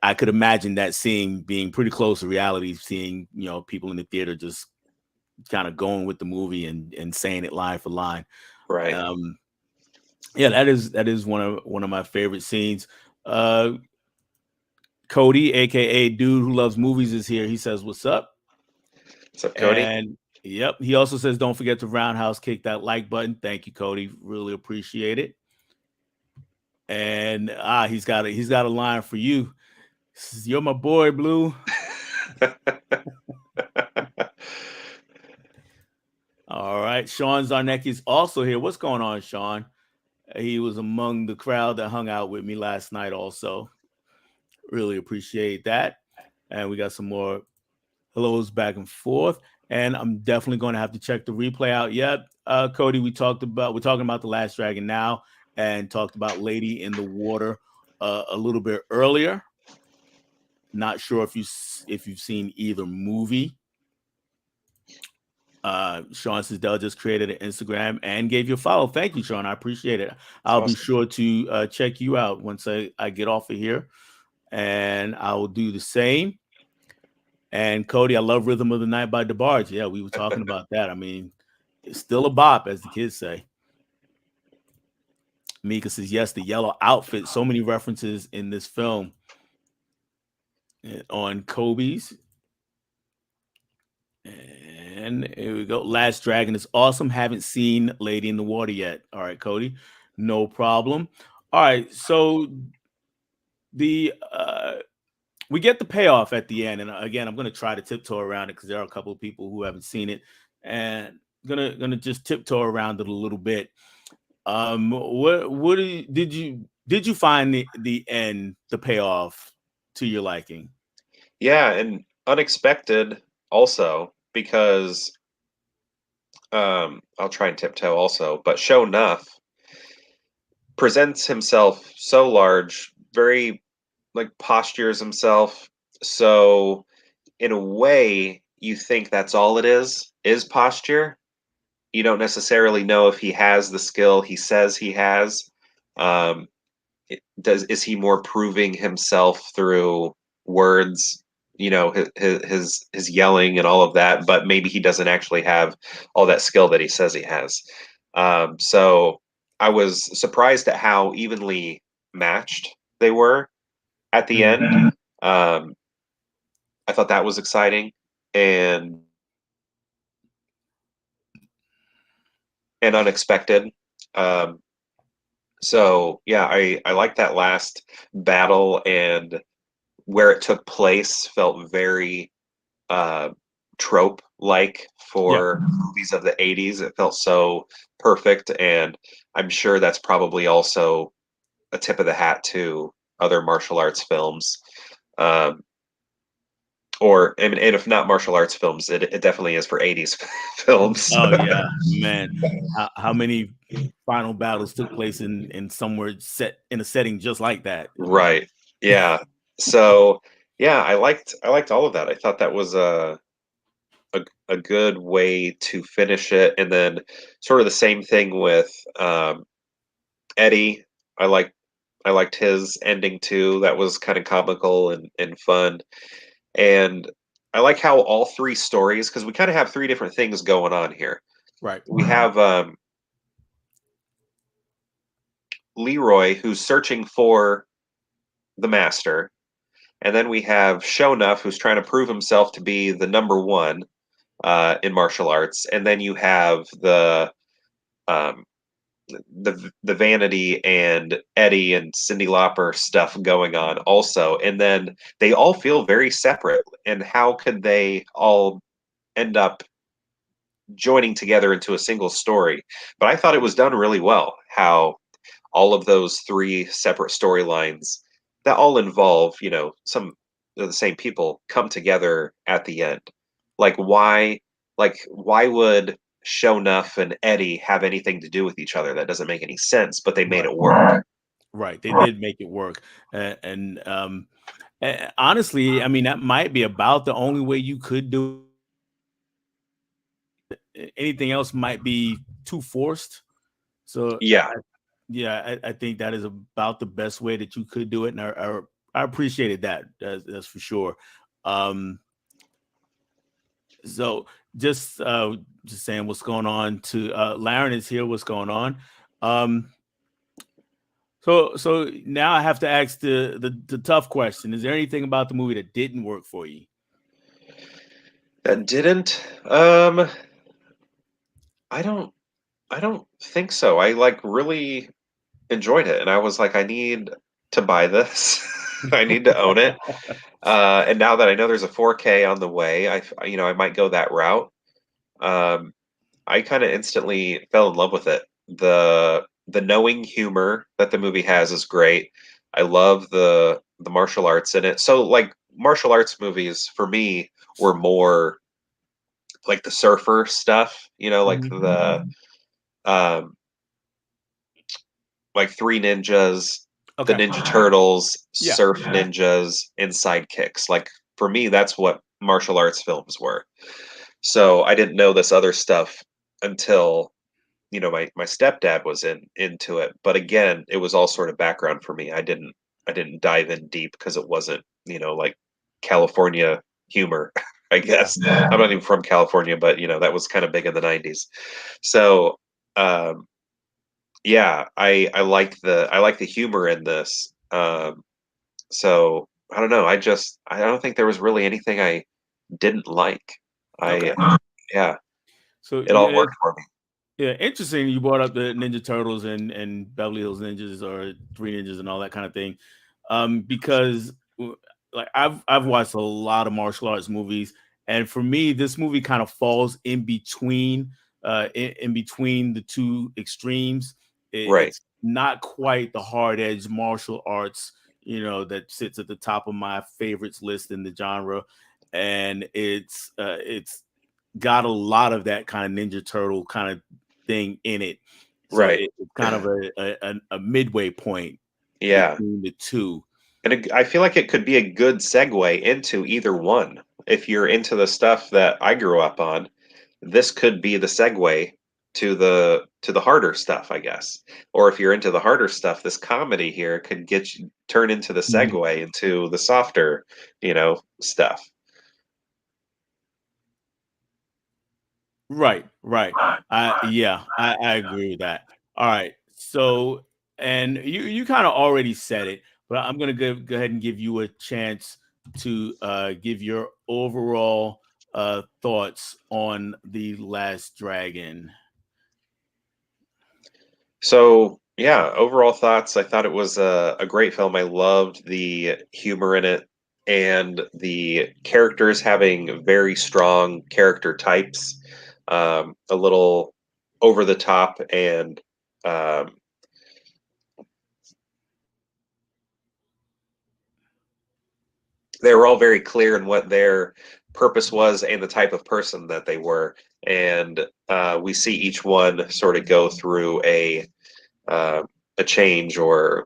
I could imagine that seeing being pretty close to reality, seeing people in the theater just kind of going with the movie and saying it line for line. Right. Um, yeah, that is one of my favorite scenes. Uh, Cody, aka Dude Who Loves Movies, is here. He says, "What's up?" What's up, Cody? And yep, he also says, "Don't forget to roundhouse kick that like button." Thank you, Cody. Really appreciate it. And he's got a line for you. He says, "You're my boy, Blue." All right. Sean Zarnecki is also here. What's going on, Sean? He was among the crowd that hung out with me last night, also. Really appreciate that. And we got some more hellos back and forth. And I'm definitely going to have to check the replay out. Yep. Cody, we're talking about The Last Dragon now, and talked about Lady in the Water a little bit earlier. Not sure if you've seen either movie. Sean Sisdell just created an Instagram and gave you a follow. Thank you, Sean. I appreciate it. It's I'll be awesome. sure to check you out once I get off of here, and I will do the same. And Cody, I love Rhythm of the Night by DeBarge. Yeah, we were talking about that. I mean, it's still a bop, as the kids say. Mika says, yes, the yellow outfit. So many references in this film on Kobe's. And here we go. Last Dragon is awesome. Haven't seen Lady in the Water yet. All right, Cody. No problem. All right. So the we get the payoff at the end. And again, I'm gonna try to tiptoe around it because there are a couple of people who haven't seen it, and gonna just tiptoe around it a little bit. What did you find the end, the payoff? to your liking. Yeah, and unexpected also because I'll try and tiptoe also, but Show Nuff presents himself so large, very like postures himself. So in a way, you think that's all it is posture. You don't necessarily know if he has the skill he says he has. Um, is he more proving himself through words, his yelling and all of that, but maybe he doesn't actually have all that skill that he says he has. So I was surprised at how evenly matched they were at the end. um, I thought that was exciting and unexpected. um, so yeah, I like that last battle, and where it took place felt very uh, trope like Yeah. for movies of the 80s. It felt so perfect, and I'm sure that's probably also a tip of the hat to other martial arts films. Um, and if not martial arts films, it definitely is for 80s films. Oh yeah, man. How many final battles took place in somewhere set in a setting just like that? Right. Yeah. So yeah, I liked all of that. I thought that was a good way to finish it, and then sort of the same thing with Eddie. I like I liked his ending too. That was kind of comical and fun. And I like how all three stories, because we kind of have three different things going on here. Right. We have Leroy who's searching for the master, and then we have Shonuff who's trying to prove himself to be the number one in martial arts, and then you have um, the Vanity and Eddie and Cyndi Lauper stuff going on also, and then they all feel very separate. And how could they all end up joining together into a single story? But I thought it was done really well. How all of those three separate storylines that all involve, some of the same people come together at the end. Like why, why would Shonuff and Eddie have anything to do with each other? That doesn't make any sense, but they made Right. it work. Right. They did make it work. And honestly, I mean, that might be about the only way you could do it. Anything else might be too forced. So Yeah. yeah, I think that is about the best way that you could do it, and I appreciated that. That's for sure. Um, so just saying what's going on to Laren is here. What's going on? Um, so now I have to ask the tough question. Is there anything about the movie that didn't work for you? That didn't. I don't think so. I like really enjoyed it, and I was like, I need to buy this. I need to own it. And now that I know there's a 4K on the way, I might go that route. Um, I kind of instantly fell in love with it. The knowing humor that the movie has is great. I love the martial arts in it. So like martial arts movies for me were more like the surfer stuff, like Mhm. um like Three Ninjas, the Okay. Ninja Turtles, Yeah. Surf Ninjas, and Sidekicks. Like for me, that's what martial arts films were. So I didn't know this other stuff until my stepdad was into it. But again, it was all sort of background for me. I didn't dive in deep because it wasn't like California humor. I Yeah. guess I'm not even from California, but that was kind of big in the '90s. So um, yeah, I like the humor in this. So I don't know. I don't think there was really anything I didn't like. Okay. Yeah, So it all yeah, worked for me. yeah, interesting. You brought up the Ninja Turtles and Beverly Hills Ninjas or Three Ninjas and all that kind of thing, because like I've watched a lot of martial arts movies, and for me, this movie kind of falls in between the two extremes. Right. It's not quite the hard edge martial arts that sits at the top of my favorites list in the genre, and it's got a lot of that kind of Ninja Turtle kind of thing in it. So Right. it's kind of a midway point Yeah. between the two. And I feel like it could be a good segue into either one. If you're into the stuff that I grew up on, this could be the segue to the harder stuff, I guess. Or if you're into the harder stuff, this comedy here could get you turn into the Mhm. segue into the softer, stuff. Right, right. I agree with that. All right. So, and you kind of already said it, but I'm gonna go ahead and give you a chance to give your overall thoughts on The Last Dragon. So, yeah, overall thoughts. I thought it was a great film. I loved the humor in it and the characters having very strong character types, a little over the top, and um, they were all very clear in what their purpose was and the type of person that they were. And we see each one sort of go through uh, a change or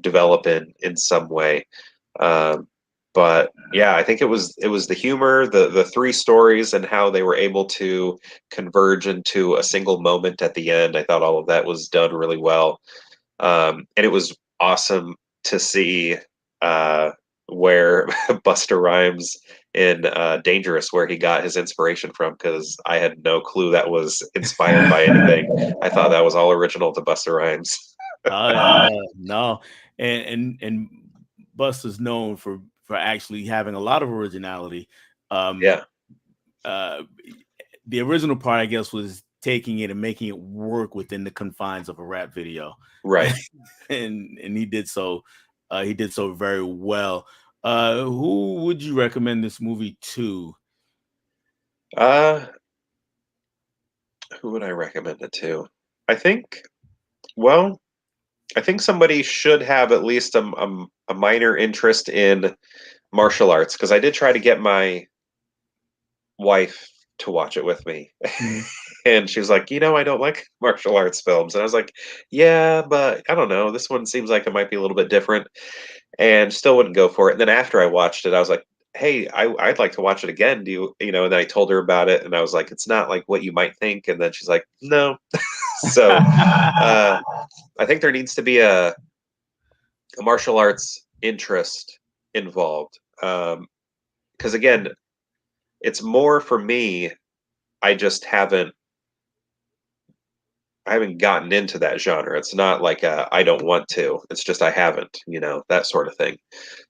develop in some way. Um, but yeah, I think it was the humor, the three stories, and how they were able to converge into a single moment at the end. I thought all of that was done really well, and it was awesome to see where Buster Rhymes in Dangerous, where he got his inspiration from, because I had no clue that was inspired by anything. I thought that was all original to Buster Rhymes. No, and Buster's known for actually having a lot of originality. Um, Yeah, uh, the original part, I guess, was taking it and making it work within the confines of a rap video, right. and he did so. He did so very well. Who would you recommend this movie to? Uh, who would I recommend it to? I think, well, I think somebody should have at least a minor interest in martial arts, because I did try to get my wife to watch it with me. Mhm. And she was like, I don't like martial arts films. And I was like, yeah, but I don't know. This one seems like it might be a little bit different, and still wouldn't go for it. And then after I watched it, I was like, hey, I'd like to watch it again. And then I told her about it, and I was like, it's not like what you might think. And then she's like, no. So uh, I think there needs to be a martial arts interest involved. Because again, it's more for me. I just I haven't gotten into that genre. It's not like I don't want to. It's just I haven't, that sort of thing.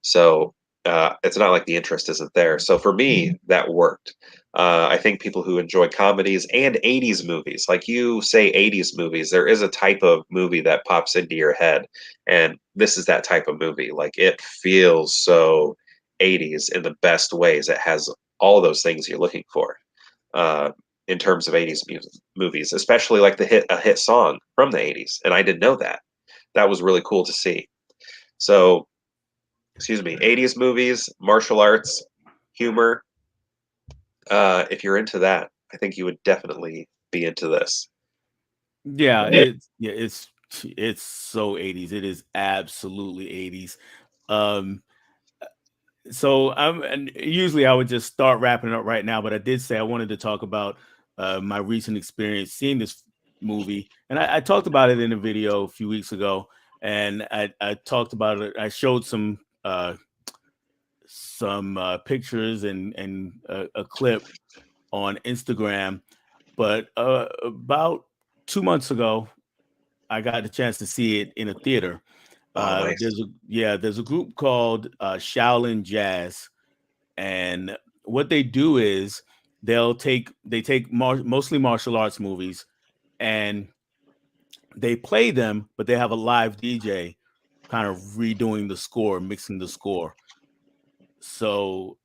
So it's not like the interest isn't there. So for me, that worked. I think people who enjoy comedies and 80s movies, like you say 80s movies, there is a type of movie that pops into your head. And this is that type of movie. Like, it feels so 80s in the best ways. It has all those things you're looking for. Uh, in terms of 80s movies, especially like a hit song from the 80s. And I didn't know that. That was really cool to see. So, excuse me, 80s movies, martial arts, humor. If you're into that, I think you would definitely be into this. Yeah, it's so 80s. It is absolutely 80s. Um, so and usually I would just start wrapping up right now, but I did say I wanted to talk about my recent experience seeing this movie, and I talked about it in a video a few weeks ago, and I talked about it. I showed some pictures and a clip on Instagram, but about 2 months ago, I got the chance to see it in a theater. Oh, nice. There's a group called Shaolin Jazz, and what they do is they take mostly martial arts movies, and they play them, but they have a live DJ kind of redoing the score, mixing the score. So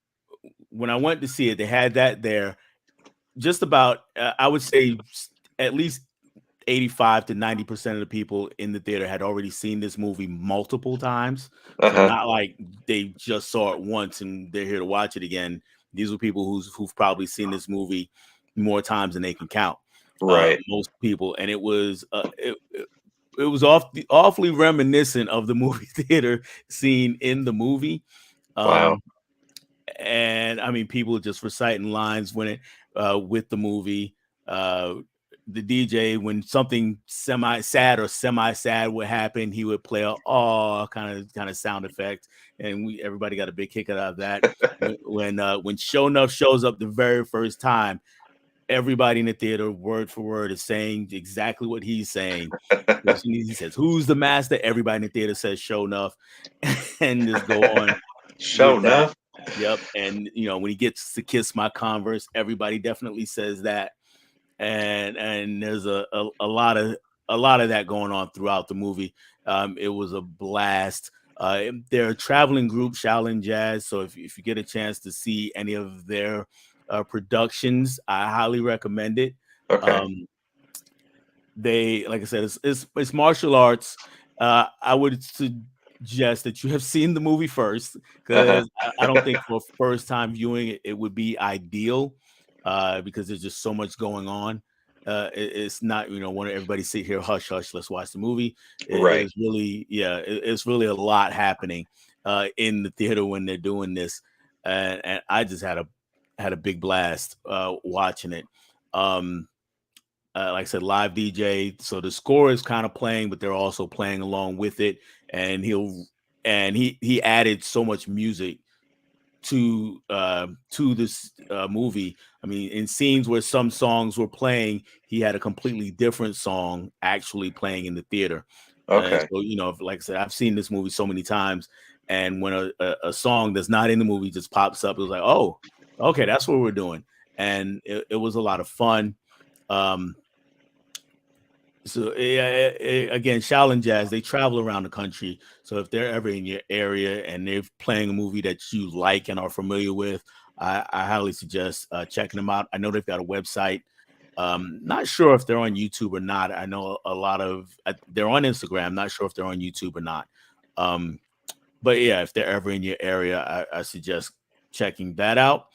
when I went to see it, they had that there. Just about, I would say, at least 85 to 90% of the people in the theater had already seen this movie multiple times. So Uh-huh. not like they just saw it once and they're here to watch it again. These were people who've probably seen this movie more times than they can count. Right. Most people, and it was awfully reminiscent of the movie theater scene in the movie. Wow. And I mean, people just reciting lines when it with the movie. Uh, the DJ, when something semi sad or semi sad would happen, he would play a "oh" kind of sound effect, and everybody got a big kick out of that. When Show Enough shows up the very first time, everybody in the theater, word for word, is saying exactly what he's saying. He says, "Who's the master?" Everybody in the theater says, "Show Enough," and just go on Show with that. enough. Yep. And when he gets to kiss my Converse, everybody definitely says that. And there's a lot of that going on throughout the movie. It was a blast. They're a traveling group, Shaolin Jazz. So if you get a chance to see any of their productions, I highly recommend it. Okay. They, like I said, it's martial arts. I would suggest that you have seen the movie first, Uh-huh. because I don't think for first time viewing it would be ideal, because there's just so much going on. It's not, want everybody sit here, hush hush, let's watch the movie. Right. It's really, yeah, it's really a lot happening in the theater when they're doing this, and I just had a big blast watching it. Um, like I said, live DJ. So the score is kind of playing, but they're also playing along with it. And he added so much music to this movie. I mean, in scenes where some songs were playing, he had a completely different song actually playing in the theater. Okay. So like I said, I've seen this movie so many times, and when a song that's not in the movie just pops up, it was like, oh, okay, that's what we're doing, and it was a lot of fun. Um, so yeah, again, Shaolin Jazz, they travel around the country. So if they're ever in your area and they're playing a movie that you like and are familiar with, I highly suggest checking them out. I know they've got a website. Not sure if they're on YouTube or not. I know a lot of they're on Instagram. Not sure if they're on YouTube or not. Um, but yeah, if they're ever in your area, I suggest checking that out.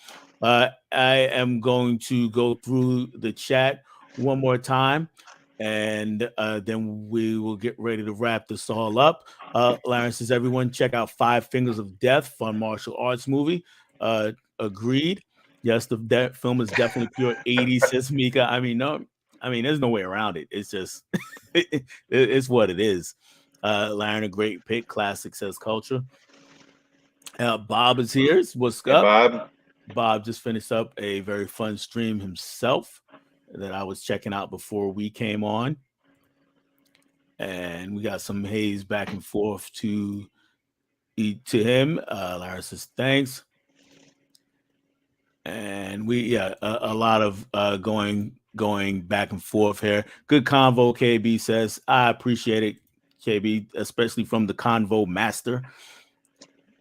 I am going to go through the chat one more time, and then we will get ready to wrap this all up. Larry says, everyone check out Five Fingers of Death, fun martial arts movie. Agreed. Yes, that film is definitely pure 80s, says Mika. I mean, no, I mean, there's no way around it. It's just, it's what it is. Larry, a great pick. Classic, says Culture. Bob is here. What's Hey, up? Bob. Bob just finished up a very fun stream himself that I was checking out before we came on. And we got some haze back and forth to him. Larry says thanks. And a lot of going back and forth here. Good convo, KB says. I appreciate it, KB, especially from the convo master,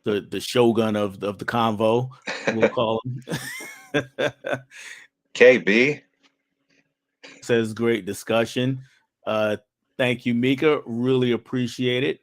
the shogun of the convo, we'll call him. KB. Says great discussion. Thank you, Mika. Really appreciate it.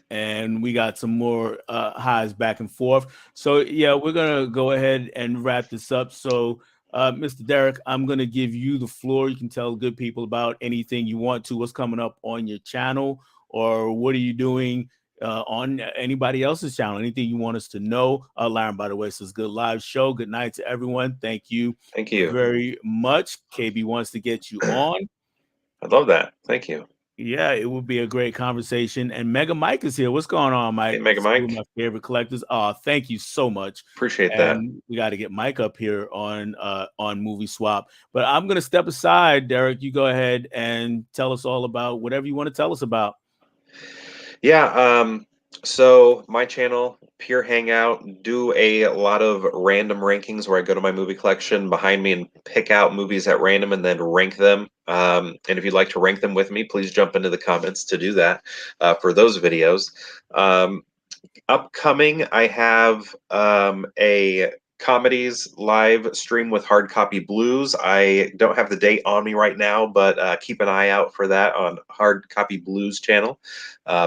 And we got some more highs back and forth. So yeah, we're gonna go ahead and wrap this up. So Mr. Derek, I'm gonna give you the floor. You can tell good people about anything you want to. What's coming up on your channel, or what are you doing on anybody else's channel? Anything you want us to know? Lauren, by the way, says good live show. Good night to everyone. Thank you Thank you. very much. KB wants to get you on. I love that. Thank you. Yeah, it would be a great conversation. And Mega Mike is here. What's going on, Hey, Mike? Mega One of Mike. my favorite collectors. Thank you so much. Appreciate that. And we got to get Mike up here on Movie Swap. But I'm gonna step aside, Derek. You go ahead and tell us all about whatever you want to tell us about. Yeah. So my channel, Pure Hangout, do a lot of random rankings where I go to my movie collection behind me and pick out movies at random and then rank them. And if you'd like to rank them with me, please jump into the comments to do that for those videos. Upcoming, I have a comedies live stream with Hard Copy Blues. I don't have the date on me right now, but keep an eye out for that on Hard Copy Blues channel,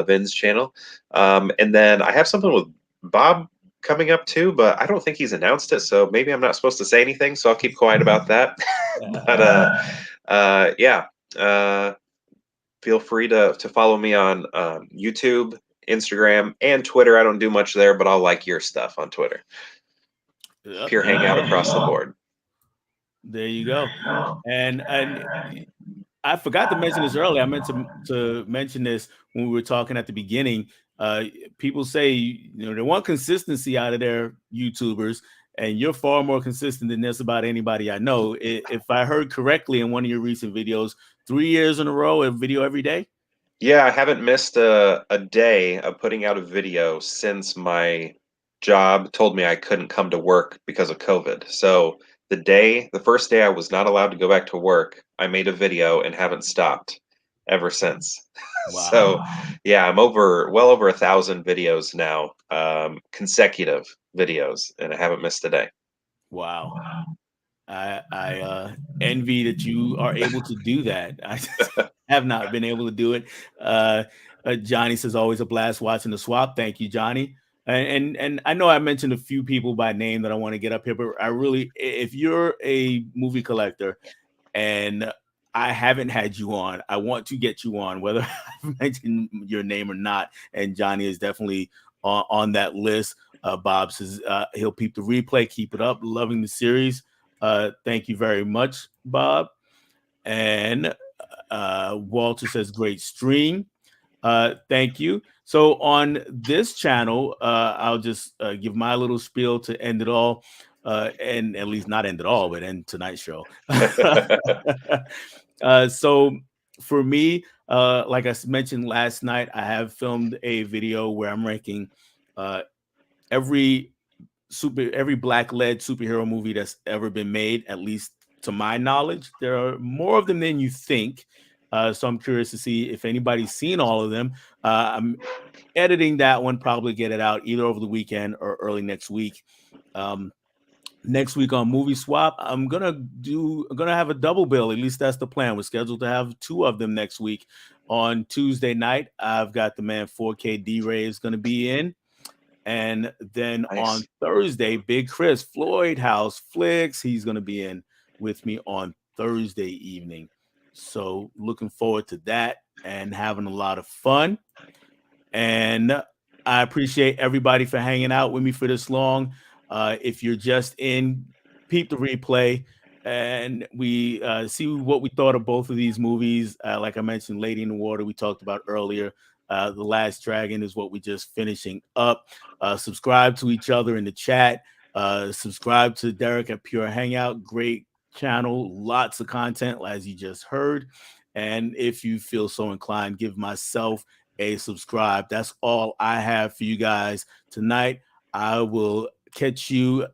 Vin's channel. And then I have something with Bob coming up too, but I don't think he's announced it, so maybe I'm not supposed to say anything, so I'll keep quiet about that. But yeah, feel free to follow me on YouTube, Instagram, and Twitter. I don't do much there, but I'll like your stuff on Twitter. Pure Hangout across the board. There you go. And I forgot to mention this earlier. I meant to mention this when we were talking at the beginning. People say, you know, they want consistency out of their YouTubers, and you're far more consistent than just about anybody I know. If I heard correctly in one of your recent videos, 3 years in a row, a video every day. Yeah, I haven't missed a day of putting out a video since my job told me I couldn't come to work because of COVID. So the first day I was not allowed to go back to work, I made a video and haven't stopped ever since. Wow. So yeah, I'm well over 1,000 videos now, consecutive videos, and I haven't missed a day. Wow. I envy that you are able to do that. I have not been able to do it. Johnny says, always a blast watching the swap. Thank you, Johnny. And I know I mentioned a few people by name that I want to get up here, but I really, if you're a movie collector and I haven't had you on, I want to get you on, whether I've mentioned your name or not. And Johnny is definitely on that list. Bob says he'll peep the replay, keep it up, loving the series. Thank you very much, Bob. And Walter says, great stream. Thank you. So on this channel, I'll just give my little spiel to end it all. And at least not end it all, but end tonight's show. So for me, like I mentioned last night, I have filmed a video where I'm ranking every black-led superhero movie that's ever been made, at least to my knowledge. There are more of them than you think. So I'm curious to see if anybody's seen all of them. I'm editing that one, probably get it out either over the weekend or early next week. Next week on Movie Swap, I'm gonna have a double bill. At least that's the plan. We're scheduled to have 2 of them next week. On Tuesday night, I've got the man 4K D-Ray is going to be in. And then Nice. on Thursday, Big Chris, Floyd House Flicks, he's going to be in with me on Thursday evening. So looking forward to that and having a lot of fun. And I appreciate everybody for hanging out with me for this long. If you're just in, peep the replay. And we see what we thought of both of these movies. Like I mentioned, Lady in the Water, we talked about earlier. The Last Dragon is what we're just finishing up. Subscribe to each other in the chat. Subscribe to Derek at Pure Hangout. Great channel, lots of content, as you just heard. And if you feel so inclined, give myself a subscribe. That's all I have for you guys tonight. I will catch you